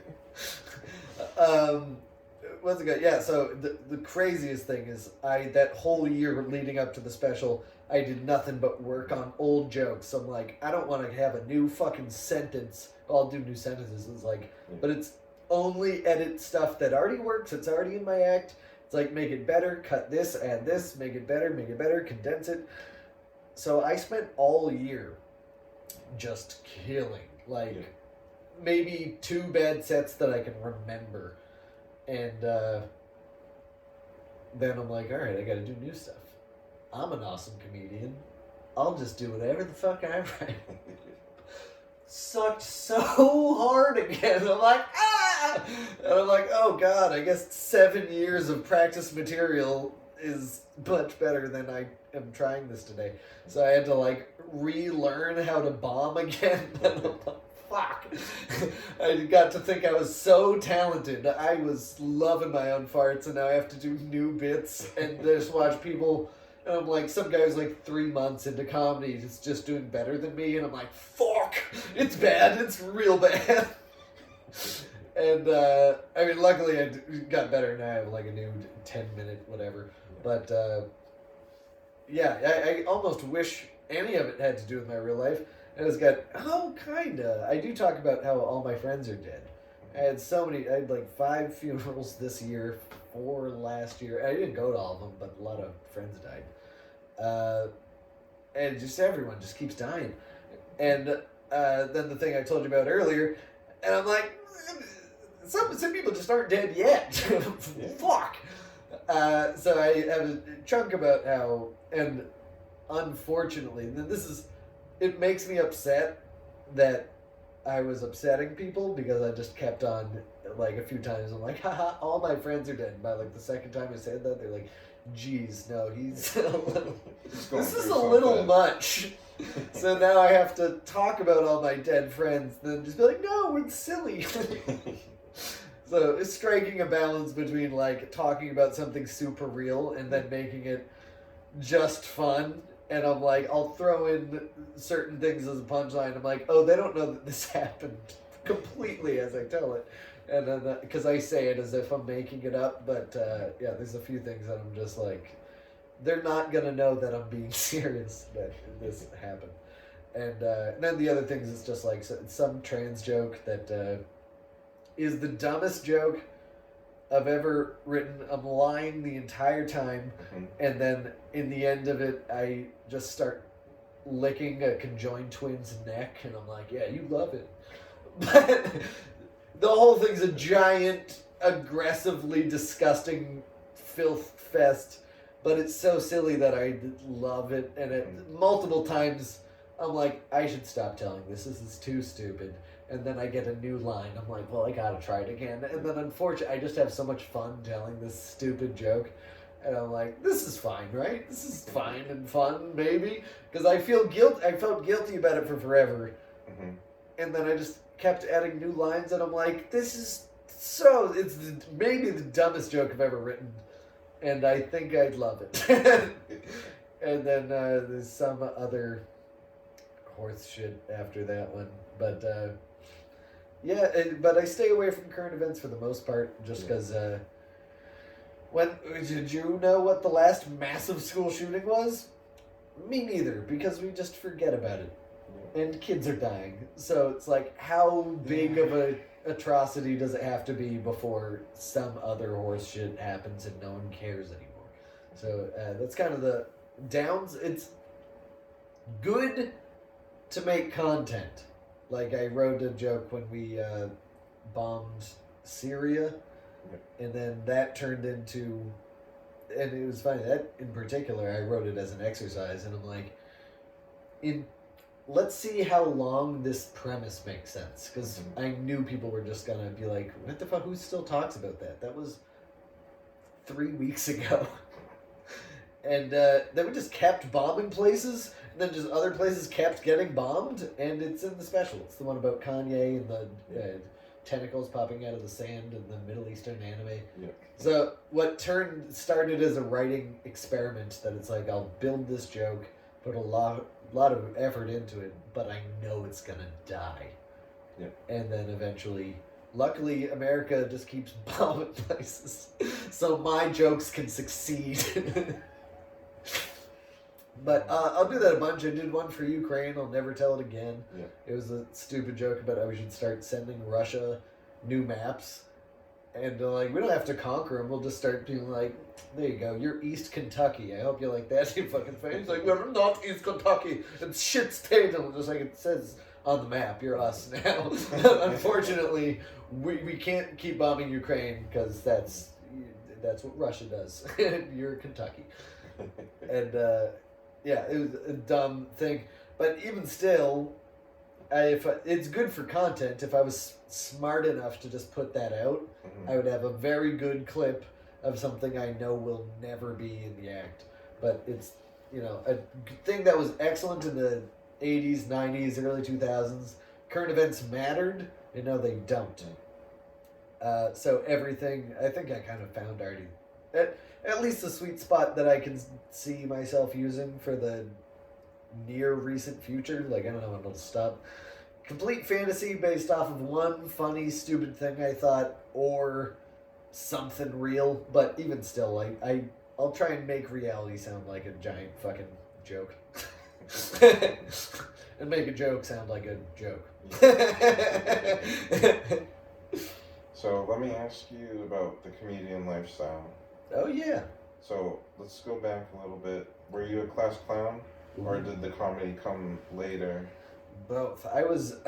What's it good? Yeah, so the craziest thing is that whole year leading up to the special, I did nothing but work on old jokes. I'm like, I don't want to have a new fucking sentence. I'll do new sentences. It's like, but it's only edit stuff that already works. It's already in my act. It's like, make it better, cut this, add this, make it better, condense it. So I spent all year just killing, like, maybe 2 bad sets that I can remember. And then I'm like, all right, I got to do new stuff. I'm an awesome comedian. I'll just do whatever the fuck I write. Sucked so hard again. I'm like, ah! And I'm like, oh God, I guess 7 years of practice material is much better than I am trying this today. So I had to like relearn how to bomb again. And I'm like, fuck. I got to think I was so talented. I was loving my own farts, and now I have to do new bits and just watch people. And I'm like, some guy's like 3 months into comedy, is just doing better than me, and I'm like, fuck, it's bad, it's real bad. And, I mean, luckily I got better, and I have like a new 10-minute whatever. But, yeah, I almost wish any of it had to do with my real life. And it's got, kinda. I do talk about how all my friends are dead. I had like 5 funerals this year, 4 last year. I didn't go to all of them, but a lot of friends died. And just everyone just keeps dying. And then the thing I told you about earlier, and I'm like, some people just aren't dead yet. Fuck. So I have a chunk about how, and unfortunately, it makes me upset that I was upsetting people, because I just kept on, like, a few times, I'm like, haha, all my friends are dead. And by, like, the second time I said that, they're like, geez, no, he's a little, this is a little much. So now I have to talk about all my dead friends, then just be like, no, it's silly. So it's striking a balance between, like, talking about something super real and then making it just fun. And I'm like, I'll throw in certain things as a punchline. I'm like, oh, they don't know that this happened completely as I tell it. And then, because I say it as if I'm making it up. But, yeah, there's a few things that I'm just like, they're not going to know that I'm being serious that this happened. And then the other things is just like some trans joke that is the dumbest joke I've ever written. I'm lying the entire time, and then in the end of it, I just start licking a conjoined twin's neck, and I'm like, yeah, you love it. But the whole thing's a giant, aggressively disgusting filth fest, but it's so silly that I love it, and it multiple times I'm like, I should stop telling this is too stupid. And then I get a new line. I'm like, well, I gotta try it again. And then unfortunately, I just have so much fun telling this stupid joke. And I'm like, this is fine, right? This is fine and fun, maybe. Because I felt guilty about it for forever. Mm-hmm. And then I just kept adding new lines, and I'm like, it's maybe the dumbest joke I've ever written. And I think I'd love it. And then there's some other horse shit after that one. But but I stay away from current events for the most part, just because. Did you know what the last massive school shooting was? Me neither, because we just forget about it. And kids are dying. So it's like, how big of a atrocity does it have to be before some other horse shit happens and no one cares anymore? So that's kind of the downs. It's good to make content. Like, I wrote a joke when we bombed Syria, and then that turned into, and it was funny, that in particular, I wrote it as an exercise, and I'm like, let's see how long this premise makes sense, because I knew people were just gonna be like, what the fuck, who still talks about that? That was 3 weeks ago. And then we just kept bombing places, and then just other places kept getting bombed, and it's in the special. It's the one about Kanye and the tentacles popping out of the sand and the Middle Eastern anime. Yeah. So what started as a writing experiment, that it's like, I'll build this joke, put a lot of effort into it, but I know it's gonna die. Yeah. And then eventually, luckily, America just keeps bombing places, so my jokes can succeed. But I'll do that a bunch. I did one for Ukraine. I'll never tell it again. Yeah. It was a stupid joke about how we should start sending Russia new maps. And like, we don't have to conquer them. We'll just start being like, there you go, you're East Kentucky. I hope you like that, you fucking fan. He's like, we're not East Kentucky. It's shit state. And just like it says on the map, you're us now. Unfortunately, we can't keep bombing Ukraine, because that's what Russia does. You're Kentucky. And yeah, it was a dumb thing. But even still, it's good for content. If I was smart enough to just put that out, I would have a very good clip of something I know will never be in the act. But it's, a thing that was excellent in the 80s, 90s, early 2000s. Current events mattered, and now they don't. So everything, I think I kind of found already. At least the sweet spot that I can see myself using for the near recent future. Like, I don't know when it'll stop. Complete fantasy based off of one funny, stupid thing I thought, or something real. But even still, I'll try and make reality sound like a giant fucking joke. And make a joke sound like a joke. So let me ask you about the comedian lifestyle. Oh, yeah. So let's go back a little bit. Were you a class clown, or did the comedy come later? Both. I was,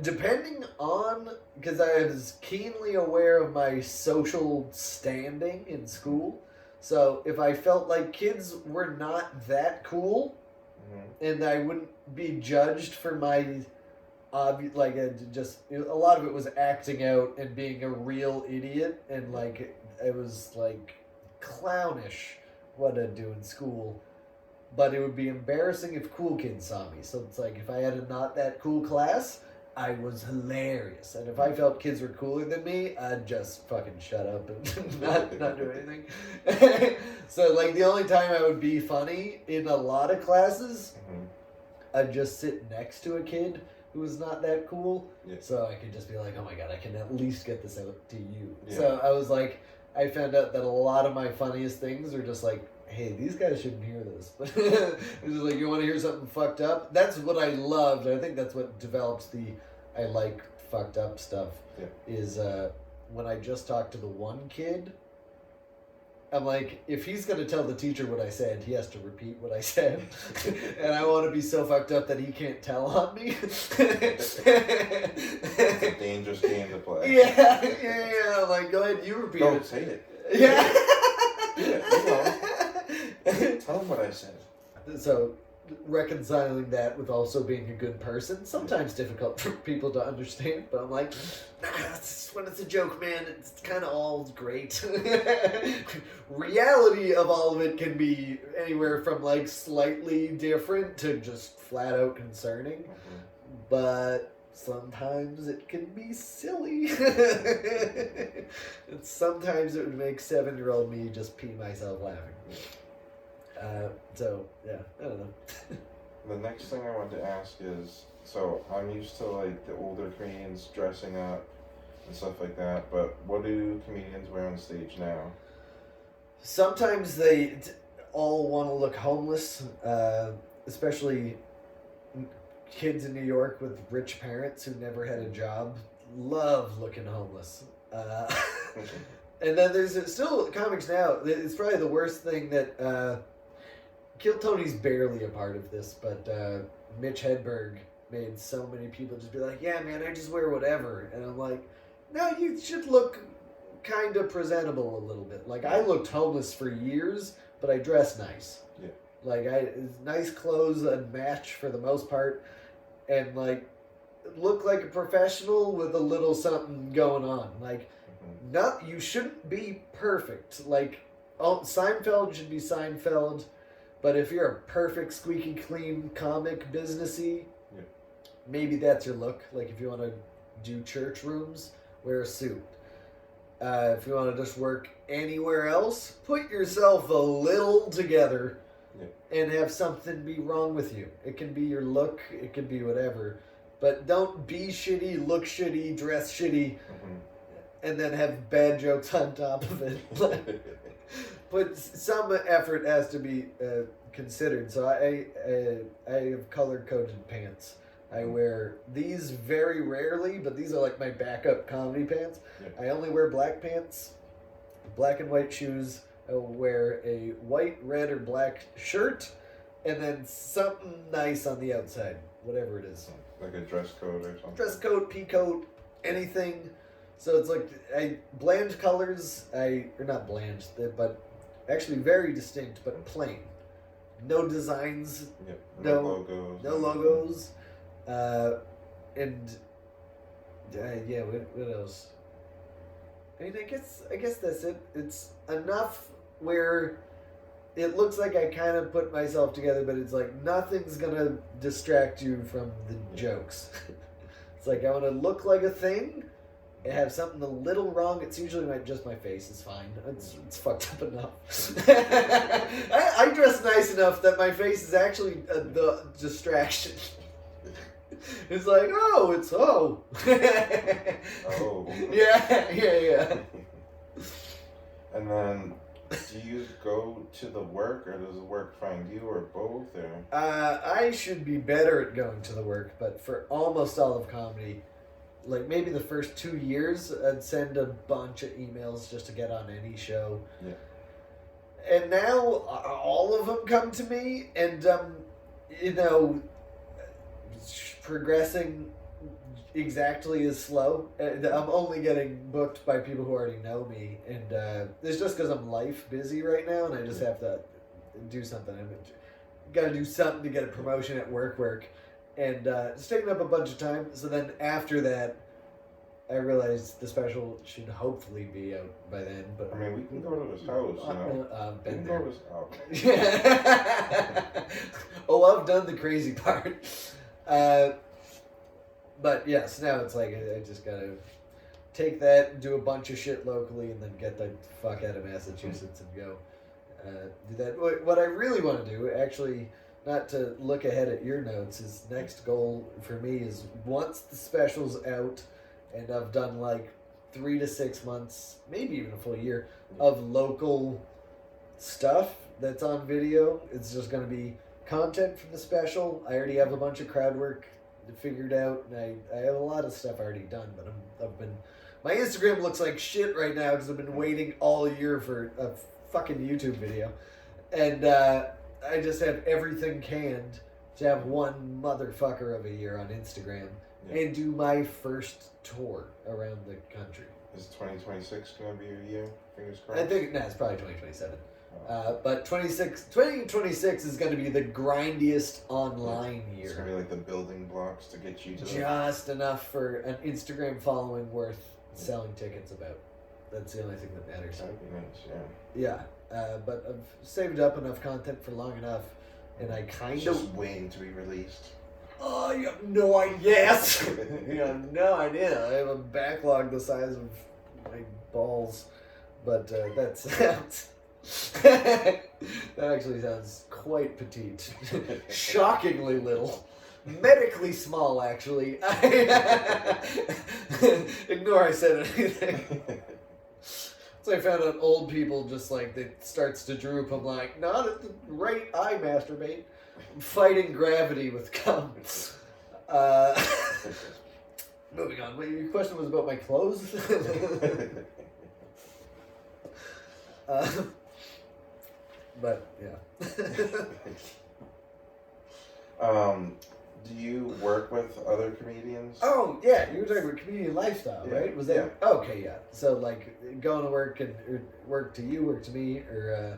depending on, because I was keenly aware of my social standing in school. So if I felt like kids were not that cool, and I wouldn't be judged for my, a lot of it was acting out and being a real idiot, and it was clownish what I'd do in school. But it would be embarrassing if cool kids saw me. So it's like, if I had a not that cool class, I was hilarious. And if I felt kids were cooler than me, I'd just fucking shut up and not do anything. So the only time I would be funny in a lot of classes, I'd just sit next to a kid who was not that cool. Yeah. So I could just be like, oh my God, I can at least get this out to you. Yeah. So I was like, I found out that a lot of my funniest things are just like, hey, these guys shouldn't hear this. But it's just like, you want to hear something fucked up? That's what I loved. I think that's what develops I like fucked up stuff. Yeah. Is when I just talked to the one kid, I'm like, if he's going to tell the teacher what I said, he has to repeat what I said. And I want to be so fucked up that he can't tell on me. It's a dangerous game to play. Yeah. I'm like, go ahead, you repeat it. Don't say it. Yeah. Yeah, you know. Tell him what I said. So, reconciling that with also being a good person. Sometimes difficult for people to understand, but I'm like, when it's a joke, man, it's kind of all great. Reality of all of it can be anywhere from like slightly different to just flat out concerning, but sometimes it can be silly. And sometimes it would make 7-year-old me just pee myself laughing. So, yeah, I don't know. The next thing I wanted to ask is, so I'm used to like the older comedians dressing up and stuff like that, but what do comedians wear on stage now? Sometimes they all want to look homeless, especially kids in New York with rich parents who never had a job. Love looking homeless. And then there's still comics now. It's probably the worst thing that... Kill Tony's barely a part of this, but Mitch Hedberg made so many people just be like, yeah, man, I just wear whatever. And I'm like, no, you should look kind of presentable a little bit. Like, I looked homeless for years, but I dress nice. Yeah. Like, nice clothes and match for the most part, and, like, look like a professional with a little something going on. Like, you shouldn't be perfect. Like, Seinfeld should be Seinfeld. But if you're a perfect, squeaky clean comic businessy, maybe that's your look. Like if you want to do church rooms, wear a suit. If you want to just work anywhere else, put yourself a little together and have something be wrong with you. It can be your look, it can be whatever. But don't be shitty, look shitty, dress shitty, and then have bad jokes on top of it. But some effort has to be considered. So I have color-coded pants. I wear these very rarely, but these are like my backup comedy pants. I only wear black pants, black and white shoes. I will wear a white, red, or black shirt, and then something nice on the outside, whatever it is. Like a dress code or something? Dress coat, pea coat, anything. So it's like bland colors, or not bland, but actually very distinct, but plain. No designs. No logos. No logos. What else? I mean, I guess that's it. It's enough where it looks like I kind of put myself together, but it's like nothing's gonna distract you from the jokes. It's like I want to look like a thing. I have something a little wrong. It's usually just my face is fine. It's fucked up enough. I dress nice enough that my face is actually the distraction. It's like, oh. Yeah. And then, do you go to the work, or does the work find you, or both? Or? I should be better at going to the work, but for almost all of comedy, like maybe the first 2 years, I'd send a bunch of emails just to get on any show. Yeah. And now all of them come to me, and progressing exactly as slow. I'm only getting booked by people who already know me, and it's just because I'm life busy right now, and I just have to do something. I've got to do something to get a promotion at work. And it's taken up a bunch of time. So then after that, I realized the special should hopefully be out by then. But I mean, we can go to his house, you know? Been we can there. go to his house. Oh, I've done the crazy part. But yes, now it's like I just gotta take that and do a bunch of shit locally and then get the fuck out of Massachusetts and go do that. What I really want to do, actually, not to look ahead at your notes, is next goal for me is once the special's out and I've done like 3 to 6 months, maybe even a full year of local stuff that's on video. It's just going to be content from the special. I already have a bunch of crowd work figured out, and I have a lot of stuff already done, but my Instagram looks like shit right now because I've been waiting all year for a fucking YouTube video, and I just have everything canned to have one motherfucker of a year on Instagram and do my first tour around the country. Is 2026 going to be your year? Fingers crossed. I think it's probably 2027. But 2026 is going to be the grindiest online year. It's going to be like the building blocks to get you to just enough for an Instagram following worth selling tickets about. That's the only thing that matters. That'd be nice, yeah. Yeah, but I've saved up enough content for long enough, and I kind of just waiting to be released. Oh, you have no idea. Yes, you have no idea. I have a backlog the size of my balls, but that sounds. That actually sounds quite petite. Shockingly little. Medically small, actually. Ignore I said anything. So I found out old people just like, it starts to droop. I'm like, not at the right eye masturbate. Fighting gravity with cum. Moving on. Your question was about my clothes? But, yeah. Do you work with other comedians? Oh, yeah. You were talking about comedian lifestyle, Yeah. right? Was that? Yeah. Okay, yeah. So, like, going to work and or work to you, work to me, or,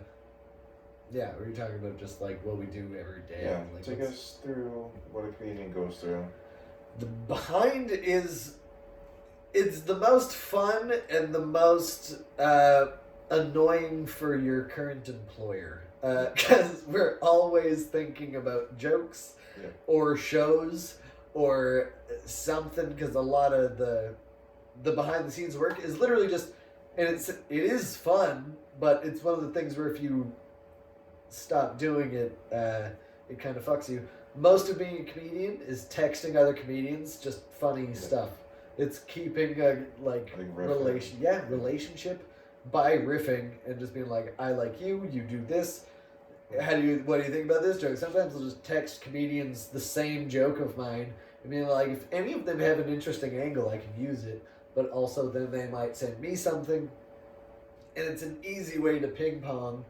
yeah, were you talking about just, like, what we do every day? Yeah. Like, Take us through what a comedian goes through. The behind is... It's the most fun and the most annoying for your current employer. Because we're always thinking about jokes or shows or something. Because a lot of the behind the scenes work is literally just... And it is fun, but it's one of the things where if you stop doing it, it kind of fucks you. Most of being a comedian is texting other comedians just funny stuff. It's keeping a relationship by riffing and just being like, I like you, you do this. What do you think about this joke? Sometimes I'll just text comedians the same joke of mine. I mean, like, if any of them have an interesting angle, I can use it. But also then they might send me something. And it's an easy way to ping pong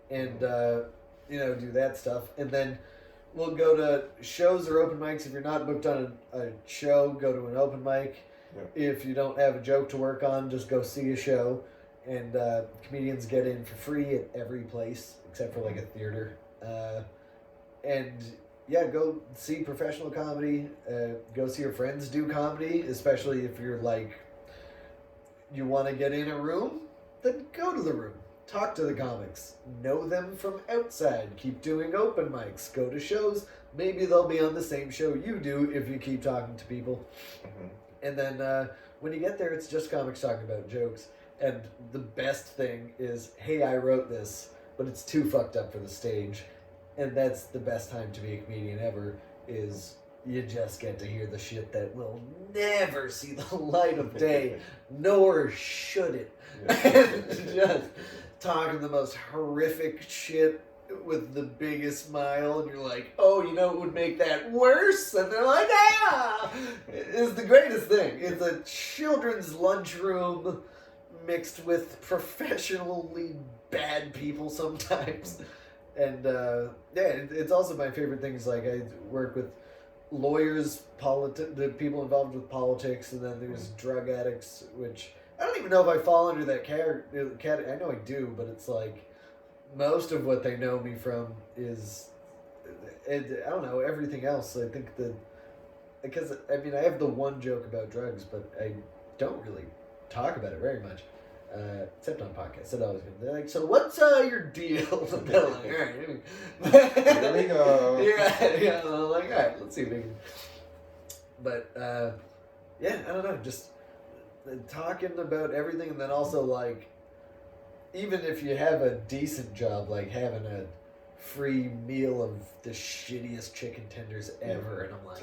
and, do that stuff. And then we'll go to shows or open mics. If you're not booked on a show, go to an open mic. Yeah. If you don't have a joke to work on, just go see a show. And comedians get in for free at every place, except for like a theater. And yeah, go see professional comedy. Go see your friends do comedy, especially if you're like, you want to get in a room, then go to the room. Talk to the comics. Know them from outside. Keep doing open mics. Go to shows. Maybe they'll be on the same show you do if you keep talking to people. Mm-hmm. And then when you get there, it's just comics talking about jokes. And the best thing is, hey, I wrote this, but it's too fucked up for the stage. And that's the best time to be a comedian ever, is you just get to hear the shit that will never see the light of day, nor should it. Yeah. Just talking the most horrific shit with the biggest smile, and you're like, oh, you know what would make that worse? And they're like, ah! It's the greatest thing. It's a children's lunchroom mixed with professionally bad people sometimes. And it's also my favorite thing is, like, I work with lawyers, the people involved with politics, and then there's drug addicts, which I don't even know if I fall under that category. I know I do, but it's like most of what they know me from is, I don't know, everything else. I think because I mean, I have the one joke about drugs, but I don't really talk about it very much. Except on podcasts. I'd always been like, so what's your deal? And they're like, all right, here we go. Yeah. And I'm like, all right, let's see if we can. But I don't know, just talking about everything, and then also, like, even if you have a decent job, like having a free meal of the shittiest chicken tenders ever, and I'm like,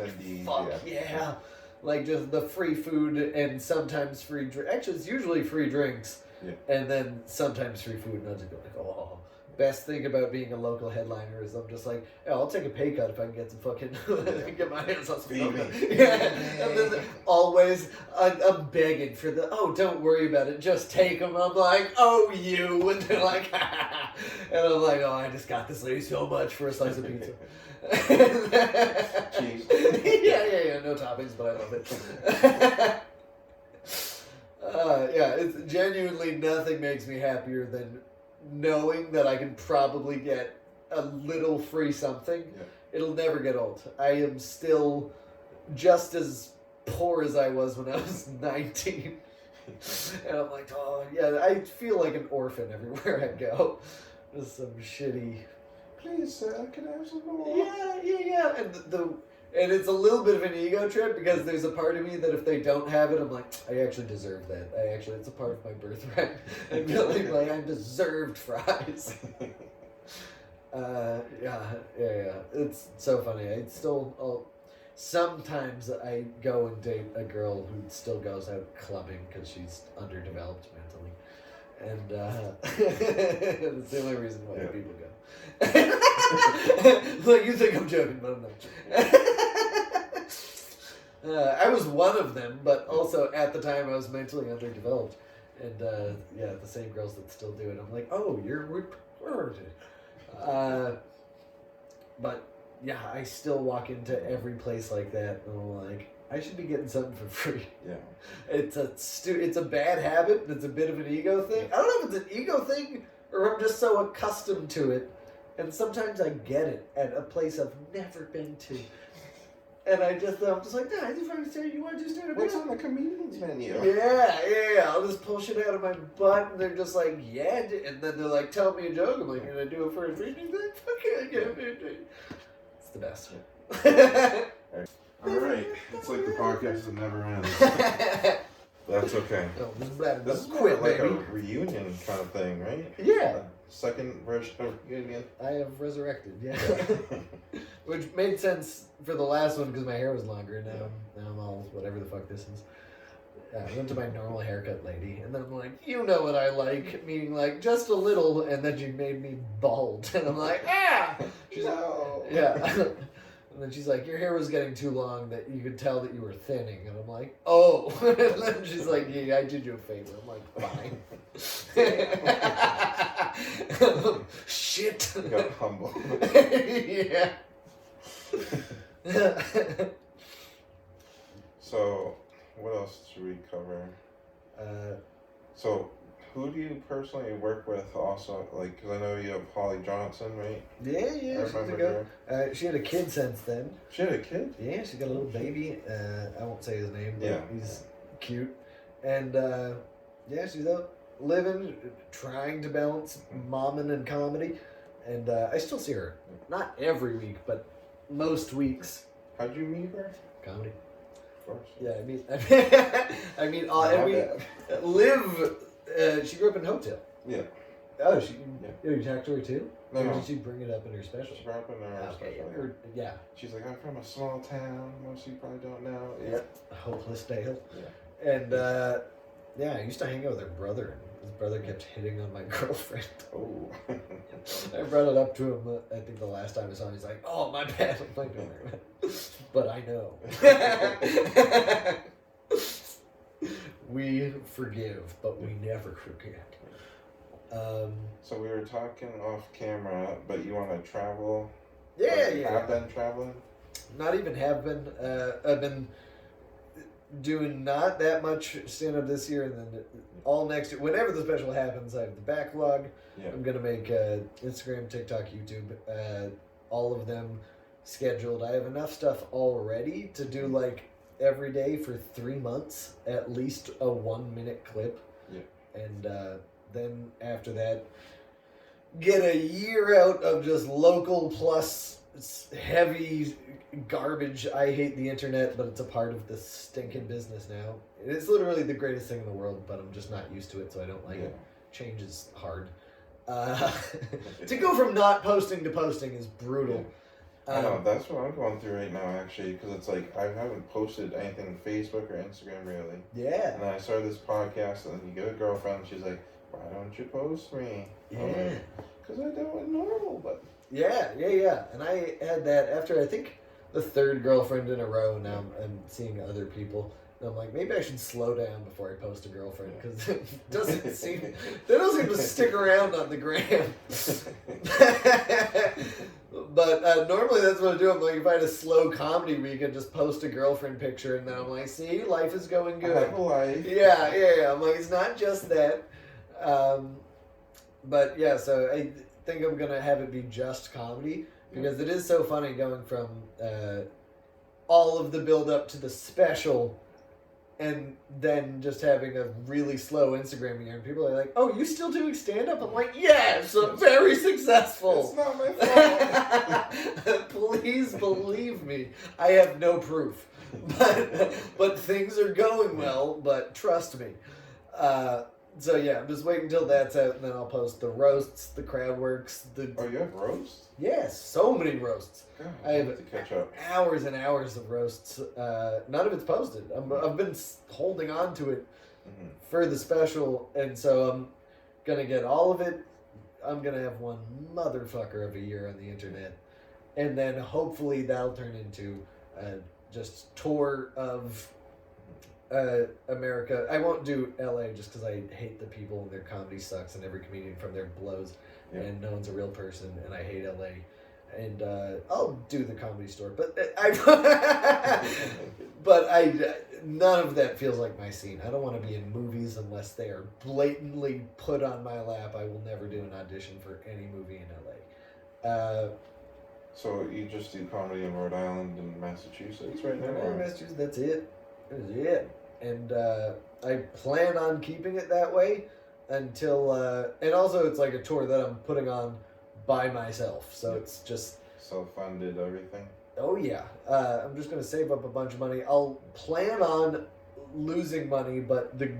fuck yeah. Like, just the free food and sometimes free drink. Actually, it's usually free drinks. Yeah. And then sometimes free food. And I'll just be like, oh. Best thing about being a local headliner is I'm just like, yeah, I'll take a pay cut if I can get some fucking, get my hands on some food. Yeah. And then always, I'm begging for don't worry about it, just take them. I'm like, oh, you. And they're like, ha. And I'm like, oh, I just got this lady so much for a slice of pizza. Cheese. Yeah, no toppings, but I love it. It's genuinely nothing makes me happier than knowing that I can probably get a little free something, it'll never get old. I am still just as poor as I was when I was 19. And I'm like, oh, yeah, I feel like an orphan everywhere I go. Just some shitty... Please, sir, can I have some more? Yeah. And it's a little bit of an ego trip because there's a part of me that if they don't have it, I'm like, I actually deserve that. It's a part of my birthright. I feel like I deserved fries. Yeah. It's so funny. Sometimes I go and date a girl who still goes out clubbing because she's underdeveloped mentally. And that's the only reason why people go. Like, you think I'm joking, but I'm not. I was one of them, but also at the time I was mentally underdeveloped. And the same girls that still do it, I'm like, oh, you're retarded. But yeah, I still walk into every place like that, and I'm like, I should be getting something for free. Yeah, it's a bad habit. It's a bit of an ego thing. I don't know if it's an ego thing or I'm just so accustomed to it, and sometimes I get it at a place I've never been to, and I'm just like, nah, I just want to say, you want to do stand-up? What's on the comedian's menu? Yeah. I'll just pull shit out of my butt, and they're just like, yeah, and then they're like, tell me a joke. I'm like, can I do it for a free? And like, fuck it. It's the best. All right, it's like the podcast that never ends. That's okay. This is more like a reunion kind of thing, right? Yeah. Second version of reunion. I have resurrected, yeah. Which made sense for the last one because my hair was longer. Now I'm all whatever the fuck this is. I went to my normal haircut lady, and then I'm like, you know what I like, meaning like just a little, and then she made me bald, and I'm like, She's no. Like, yeah. And then she's like, your hair was getting too long that you could tell that you were thinning. And I'm like, oh. And then she's like, yeah, I did you a favor. I'm like, fine. Shit. You got humble. Yeah. So, what else should we cover? So, who do you personally work with also? Like, because I know you have Holly Johnson, right? Yeah, she's a good. She had a kid since then. She had a kid? Yeah, she got a little baby. I won't say his name, but he's cute. And, she's out living, trying to balance momming and comedy. And I still see her. Not every week, but most weeks. How'd you meet her? Comedy. Of course. Yeah, I mean, Liv... she grew up in Hopedale. Yeah. Oh, you talked to her too? No, or did she bring it up in her special? She brought up in her special. Yeah. She's like, I'm from a small town. Most of you probably don't know. Yep. Hopeless Dale. Yeah. And, I used to hang out with her brother. And his brother kept hitting on my girlfriend. Oh. I brought it up to him, I think the last time I saw him. He's like, oh, my bad. I'm like, but I know. We forgive, but we never forget. So we were talking off camera, but you want to travel? Yeah. Have been traveling? Not even have been. I've been doing not that much stand-up this year, and then all next year. Whenever the special happens, I have the backlog. Yeah. I'm going to make Instagram, TikTok, YouTube, all of them scheduled. I have enough stuff already to do, like, every day for 3 months, at least a 1-minute clip. Yeah. And then after that, get a year out of just local plus heavy garbage. I hate the internet, but it's a part of the stinking business now. It's literally the greatest thing in the world, but I'm just not used to it, so I don't like it. Change is hard. To go from not posting to posting is brutal. I know, that's what I'm going through right now, actually, because it's like, I haven't posted anything on Facebook or Instagram, really. Yeah. And then I started this podcast, and then you get a girlfriend, she's like, why don't you post me? Yeah. Because I do it normal, but... Yeah. And I had that after, I think, the third girlfriend in a row. Now I'm seeing other people. And I'm like, maybe I should slow down before I post a girlfriend, because it doesn't seem... They don't seem to stick around on the gram. But normally that's what I do. I'm like, if I had a slow comedy week, I'd just post a girlfriend picture, and then I'm like, see, life is going good. I have a life. Yeah. I'm like, it's not just that. But yeah, so I think I'm gonna have it be just comedy because it is so funny going from all of the build up to the special, and then just having a really slow Instagram year, and people are like, "Oh, you still doing stand up?" I'm like, "Yes, I'm very successful." It's not my fault. Please believe me, I have no proof, but things are going well. But trust me. So yeah, I'm just waiting until that's out, and then I'll post the roasts, the crowd works. Oh, you have roasts? Yes, so many roasts. God, I have to catch up. hours and hours of roasts. None of it's posted. I've been holding on to it for the special, and so I'm gonna get all of it. I'm gonna have one motherfucker of a year on the internet, and then hopefully that'll turn into just tour of America. I won't do LA just because I hate the people and their comedy sucks and every comedian from there blows and no one's a real person and I hate LA. And I'll do the Comedy Store, but none of that feels like my scene. I don't want to be in movies unless they are blatantly put on my lap. I will never do an audition for any movie in LA. So you just do comedy in Rhode Island and Massachusetts right now? Rhode Island, Massachusetts, that's it. That's it. And I plan on keeping it that way until... and also it's like a tour that I'm putting on by myself, so it's just... Self-funded everything? Oh yeah. I'm just going to save up a bunch of money. I'll plan on losing money, but the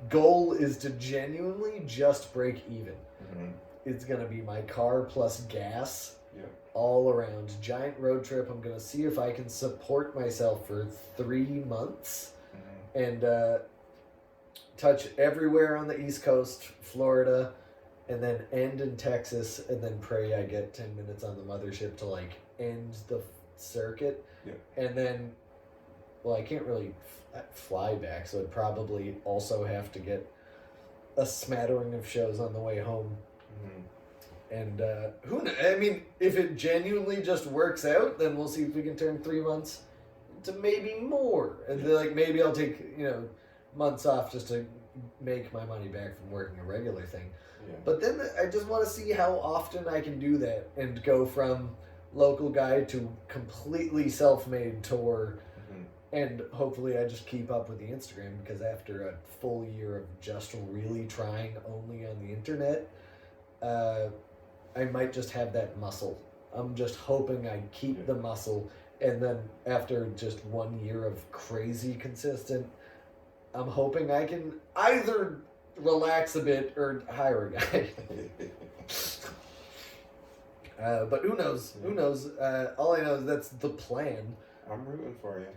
goal is to genuinely just break even. Mm-hmm. It's going to be my car plus gas. All around. Giant road trip. I'm going to see if I can support myself for 3 months and touch everywhere on the East Coast, Florida, and then end in Texas, and then pray I get 10 minutes on the mothership to like end the circuit. And then, well, I can't really fly back, so I'd probably also have to get a smattering of shows on the way home. And who knows? I mean, if it genuinely just works out, then we'll see if we can turn 3 months to maybe more. And then, like, maybe I'll take, months off just to make my money back from working a regular thing. But then I just want to see how often I can do that and go from local guy to completely self-made tour. And hopefully I just keep up with the Instagram, because after a full year of just really trying only on the internet, I might just have that muscle. I'm just hoping I keep the muscle, and then after just 1 year of crazy consistent, I'm hoping I can either relax a bit or hire a guy. But who knows? Who knows? All I know is that's the plan. I'm rooting for you.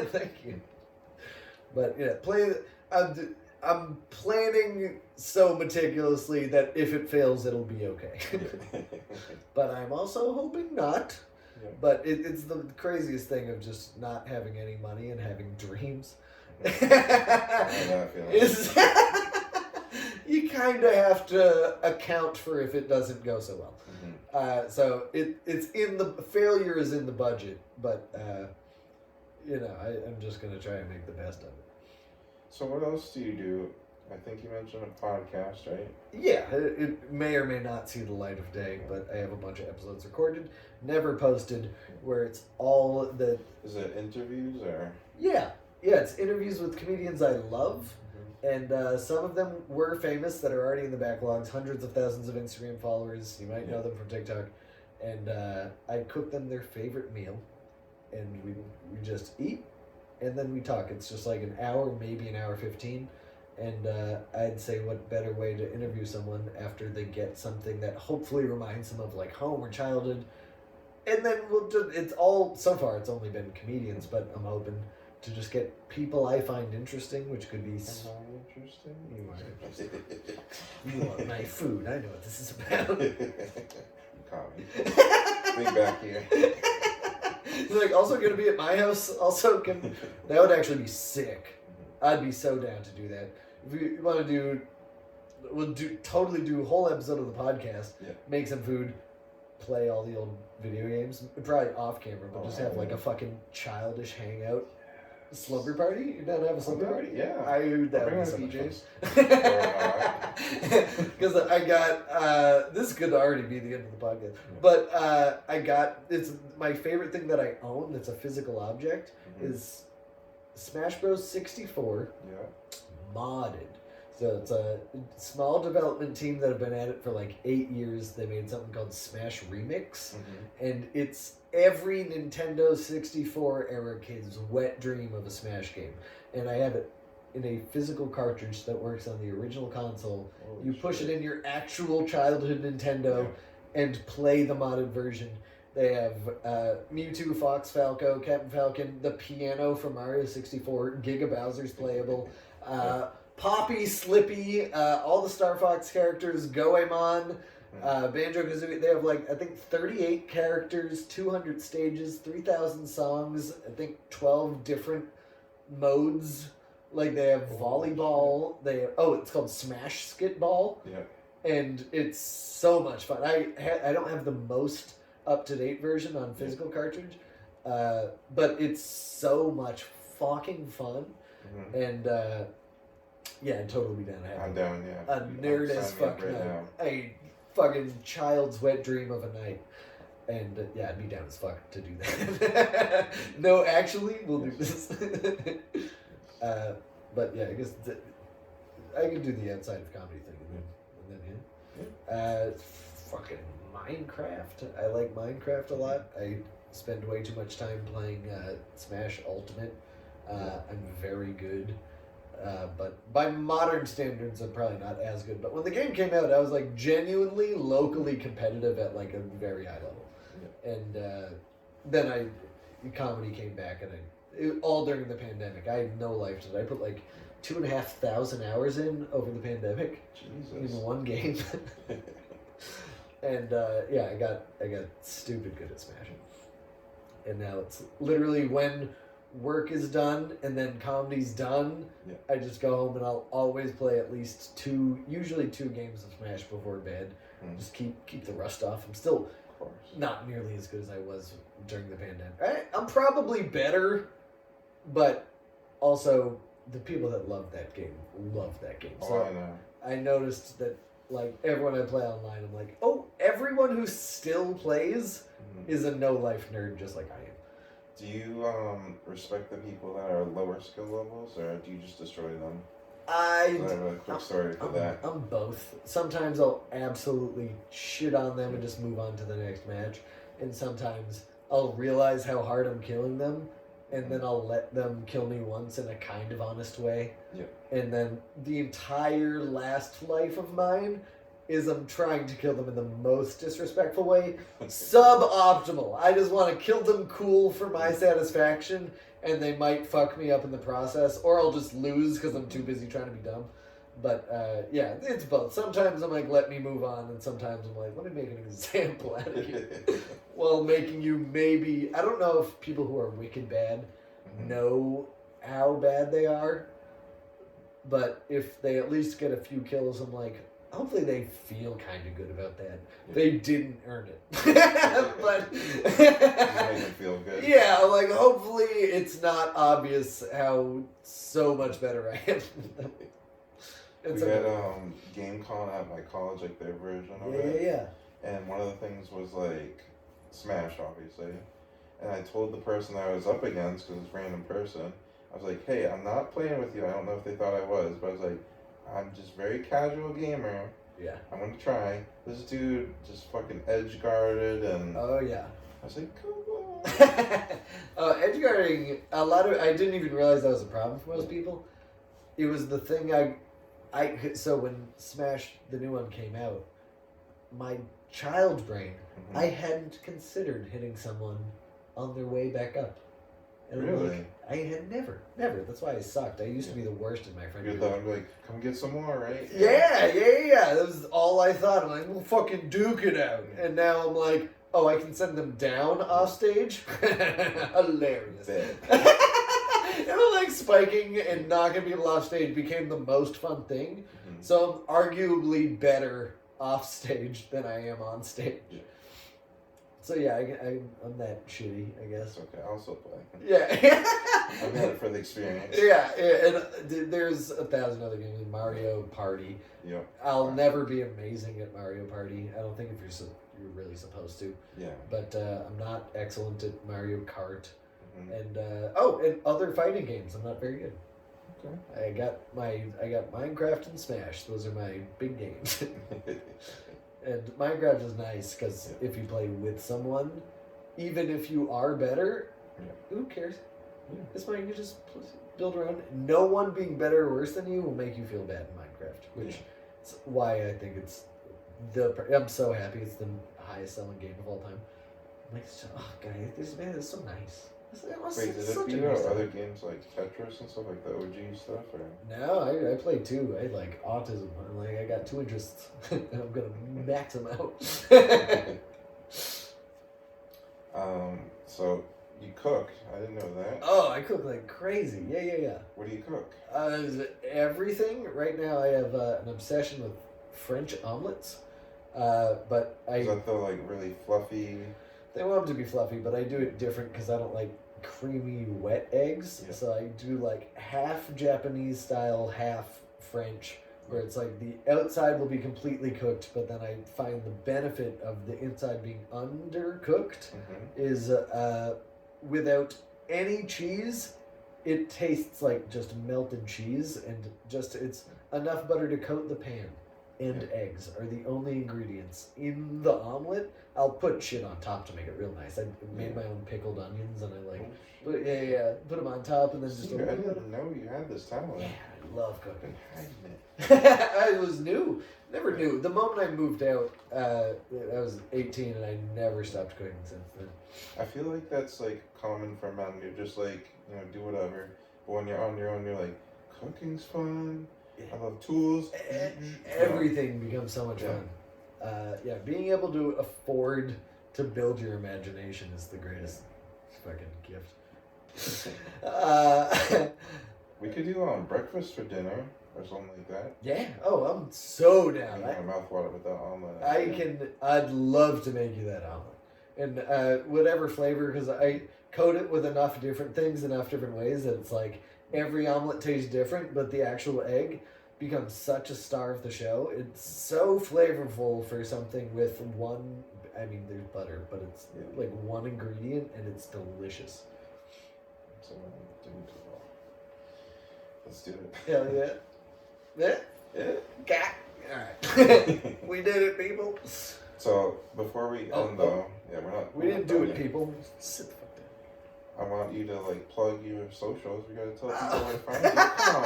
Thank you. But yeah, I'm planning so meticulously that if it fails, it'll be okay. But I'm also hoping not. But it's the craziest thing of just not having any money and having dreams. You kind of have to account for if it doesn't go so well. So it's in the failure is in the budget, but I'm just gonna try and make the best of it. So what else do you do? I think you mentioned a podcast, right? Yeah, it may or may not see the light of day, but I have a bunch of episodes recorded, never posted, where it's all the... Is it interviews or...? Yeah, it's interviews with comedians I love, and some of them were famous that are already in the backlogs, hundreds of thousands of Instagram followers, you might know them from TikTok, and I cook them their favorite meal, and we just eat, and then we talk. It's just like an hour, maybe an hour 15, and I'd say what better way to interview someone after they get something that hopefully reminds them of like home or childhood, and then it's all, so far it's only been comedians, but I'm hoping to just get people I find interesting, which could be... Am I interesting? You are interesting. You want my food. I know what this is about. Comedy. Bring back here. Like, also going to be at my house. Also, that would actually be sick. I'd be so down to do that. If you want to we'll totally do a whole episode of the podcast, make some food, play all the old video games, probably off camera, but just have like a fucking childish hangout. Slumber party? You don't have a slumber party? Yeah. I heard that Bring would on be the so PJs. Because I got, this could already be the end of the podcast, but I got, it's my favorite thing that I own that's a physical object is Smash Bros. 64 modded. So it's a small development team that have been at it for like 8 years. They made something called Smash Remix, and it's every Nintendo 64 era kid's wet dream of a Smash game. And I have it in a physical cartridge that works on the original console. Holy you push shit. it in your actual childhood Nintendo and play the modded version. They have Mewtwo, Fox Falco, Captain Falcon, the piano from Mario 64, Giga Bowser's playable, Poppy, Slippy, all the Star Fox characters, Goemon, Banjo-Kazooie. They have like, I think 38 characters, 200 stages, 3,000 songs, I think 12 different modes. Like they have volleyball, they have, it's called Smash Skitball. And it's so much fun. I don't have the most up-to-date version on physical cartridge, but it's so much fucking fun. And I'd totally be down. I'm down, A nerd as fuck night. A fucking child's wet dream of a night. And I'd be down as fuck to do that. No, actually, we'll do this. But yeah, I guess I can do the outside of comedy thing, and then fucking Minecraft. I like Minecraft a lot. I spend way too much time playing Smash Ultimate. I'm very good. But by modern standards, I'm probably not as good. But when the game came out, I was like genuinely locally competitive at like a very high level. And then comedy came back, and all during the pandemic. I had no life to it. I put like 2,500 hours in over the pandemic. Jesus. In one game. And I got stupid good at Smashing. And now it's literally when work is done and then comedy's done, I just go home and I'll always play at least usually two games of Smash before bed. Just keep the rust off. I'm still not nearly as good as I was during the pandemic. I'm probably better, but also the people that love that game. So I know. I noticed that like everyone I play online, I'm like, everyone who still plays is a no-life nerd just like I am. Do you respect the people that are lower skill levels, or do you just destroy them? I have a quick story for that. I'm both. Sometimes I'll absolutely shit on them and just move on to the next match, and sometimes I'll realize how hard I'm killing them, and then I'll let them kill me once in a kind of honest way. And then the entire last life of mine is I'm trying to kill them in the most disrespectful way. Suboptimal. I just want to kill them cool for my satisfaction, and they might fuck me up in the process, or I'll just lose because I'm too busy trying to be dumb. But it's both. Sometimes I'm like, let me move on, and sometimes I'm like, let me make an example out of you. While making you maybe, I don't know if people who are wicked bad know how bad they are, but if they at least get a few kills, I'm like, hopefully they feel kind of good about that. They didn't earn it. But just make them feel good. Yeah, like hopefully it's not obvious how so much better I am than them. We had GameCon at my college, like their version of it. Yeah. And one of the things was like Smash, obviously. And I told the person I was up against, because it's a random person, I was like, hey, I'm not playing with you. I don't know if they thought I was, but I was like, I'm just very casual gamer. Yeah. I'm going to try. This dude just fucking edge guarded and... Oh, yeah. I was like, come on. Edge guarding, I didn't even realize that was a problem for most people. It was the thing so when Smash, the new one, came out, my child brain, I hadn't considered hitting someone on their way back up. And really? I had never. That's why I sucked. I used to be the worst in my friend group. You thought, like, come get some more, right? Yeah. That was all I thought. I'm like, we'll fucking duke it out. And now I'm like, I can send them down off stage? Hilarious. Like spiking and knocking people off stage became the most fun thing. So I'm arguably better off stage than I am on stage. So yeah, I'm that shitty, I guess. It's okay. I'll still play. Yeah. I'm in it for the experience. Yeah, and there's 1,000 other games. Mario Party. Yep. I'll never be amazing at Mario Party. I don't think if you're really supposed to. Yeah. But I'm not excellent at Mario Kart. Mm-hmm. And and other fighting games. I'm not very good. Okay. I got Minecraft and Smash. Those are my big games. And Minecraft is nice because if you play with someone, even if you are better, who cares? Yeah. It's fine. You just build around. No one being better or worse than you will make you feel bad in Minecraft, which is why I think it's I'm so happy it's the highest selling game of all time. I'm like, guys, it's so nice. Wait, did it beat out other games like Tetris and stuff, like the OG stuff? Or? No, I played two. I had like autism. I got 2 interests. And I'm gonna max them out. So you cook? I didn't know that. Oh, I cook like crazy. Yeah. What do you cook? Everything. Right now, I have an obsession with French omelets. But Is that the like really fluffy? They want them to be fluffy, but I do it different because I don't like creamy wet eggs. Yeah. So I do like half Japanese style, half French, where it's like the outside will be completely cooked, but then I find the benefit of the inside being undercooked is without any cheese, it tastes like just melted cheese, and just it's enough butter to coat the pan. And eggs are the only ingredients in the omelet. I'll put shit on top to make it real nice. I made my own pickled onions, and I put them on top, and then just. I didn't know you had this talent. Yeah, I love cooking. Hiding it. I was new, never knew. The moment I moved out, I was 18, and I never stopped cooking since then. I feel like that's like common for men. You're just like do whatever, but when you're on your own, you're like, cooking's fun. I love tools. Everything becomes so much fun. Being able to afford to build your imagination is the greatest fucking gift. We could do breakfast for dinner or something like that. Yeah. Oh, I'm so down. My mouth water with that omelet. I'd love to make you that omelet. And whatever flavor, because I coat it with enough different things, enough different ways that it's like every omelet tastes different, but the actual egg becomes such a star of the show. It's so flavorful for something with one. I mean, there's butter, but it's like one ingredient, and it's delicious. So let's do it. Hell yeah. Yeah. All right. We did it, people. So before we end, though, we're not. We didn't do it, people. Sit the fuck down. I want you to plug your socials. We gotta tell people where to find you. Come on,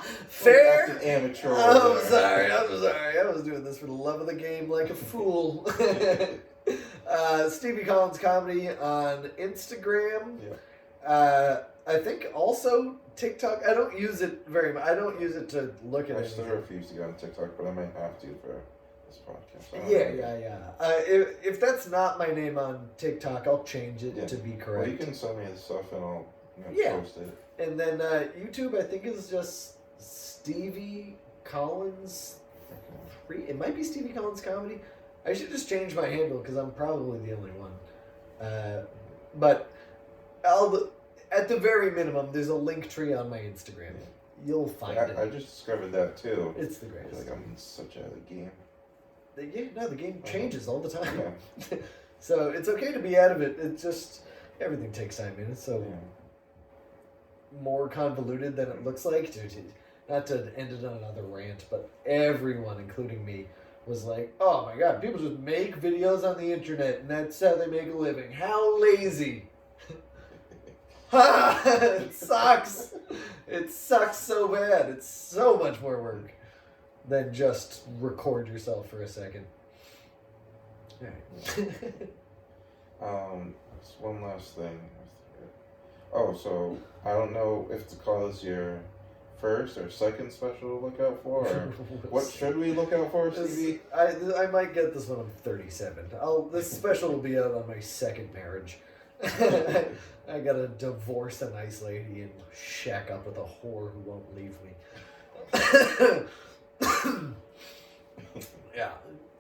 dude. Fair. Like, amateur. I'm sorry. I was doing this for the love of the game, like a fool. Stevie Collins Comedy on Instagram. Yeah. I think also TikTok. I don't use it very much. I don't use it to look at it. I still refuse to go on TikTok, but I might have to for this podcast. Yeah. If that's not my name on TikTok, I'll change it to be correct. Well, you can send me the stuff and I'll post it. And then YouTube, I think, is just Stevie Collins. Okay. It might be Stevie Collins Comedy. I should just change my handle because I'm probably the only one. But at the very minimum, there's a link tree on my Instagram. You'll find it. I just discovered that too. It's the greatest. I feel like I'm in such a game. The game changes all the time. Yeah. So it's okay to be out of it. It's just everything takes time, and it's so more convoluted than it looks like. Not to end it on another rant, but everyone, including me, was like, "Oh my god, people just make videos on the internet, and that's how they make a living. How lazy!" It sucks. It sucks so bad. It's so much more work than just record yourself for a second. Alright. One last thing. Oh, so I don't know if to call this your first or second special to look out for, or what should we look out for, Stevie? I might get this one. I'm 37. This special will be out on my second marriage. I gotta divorce a nice lady and shack up with a whore who won't leave me. Yeah.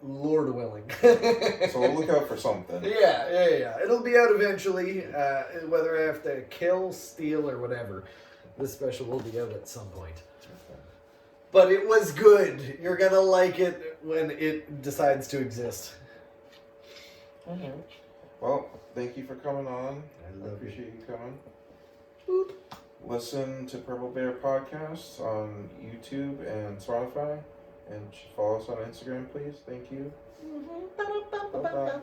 Lord willing. So we'll look out for something. Yeah. It'll be out eventually, whether I have to kill, steal, or whatever. This special will be out at some point. Okay. But it was good. You're gonna like it when it decides to exist. Okay. Well, thank you for coming on. I appreciate you coming. Boop. Listen to Purple Bear Podcasts on YouTube and Spotify. And follow us on Instagram, please. Thank you. Bye-bye.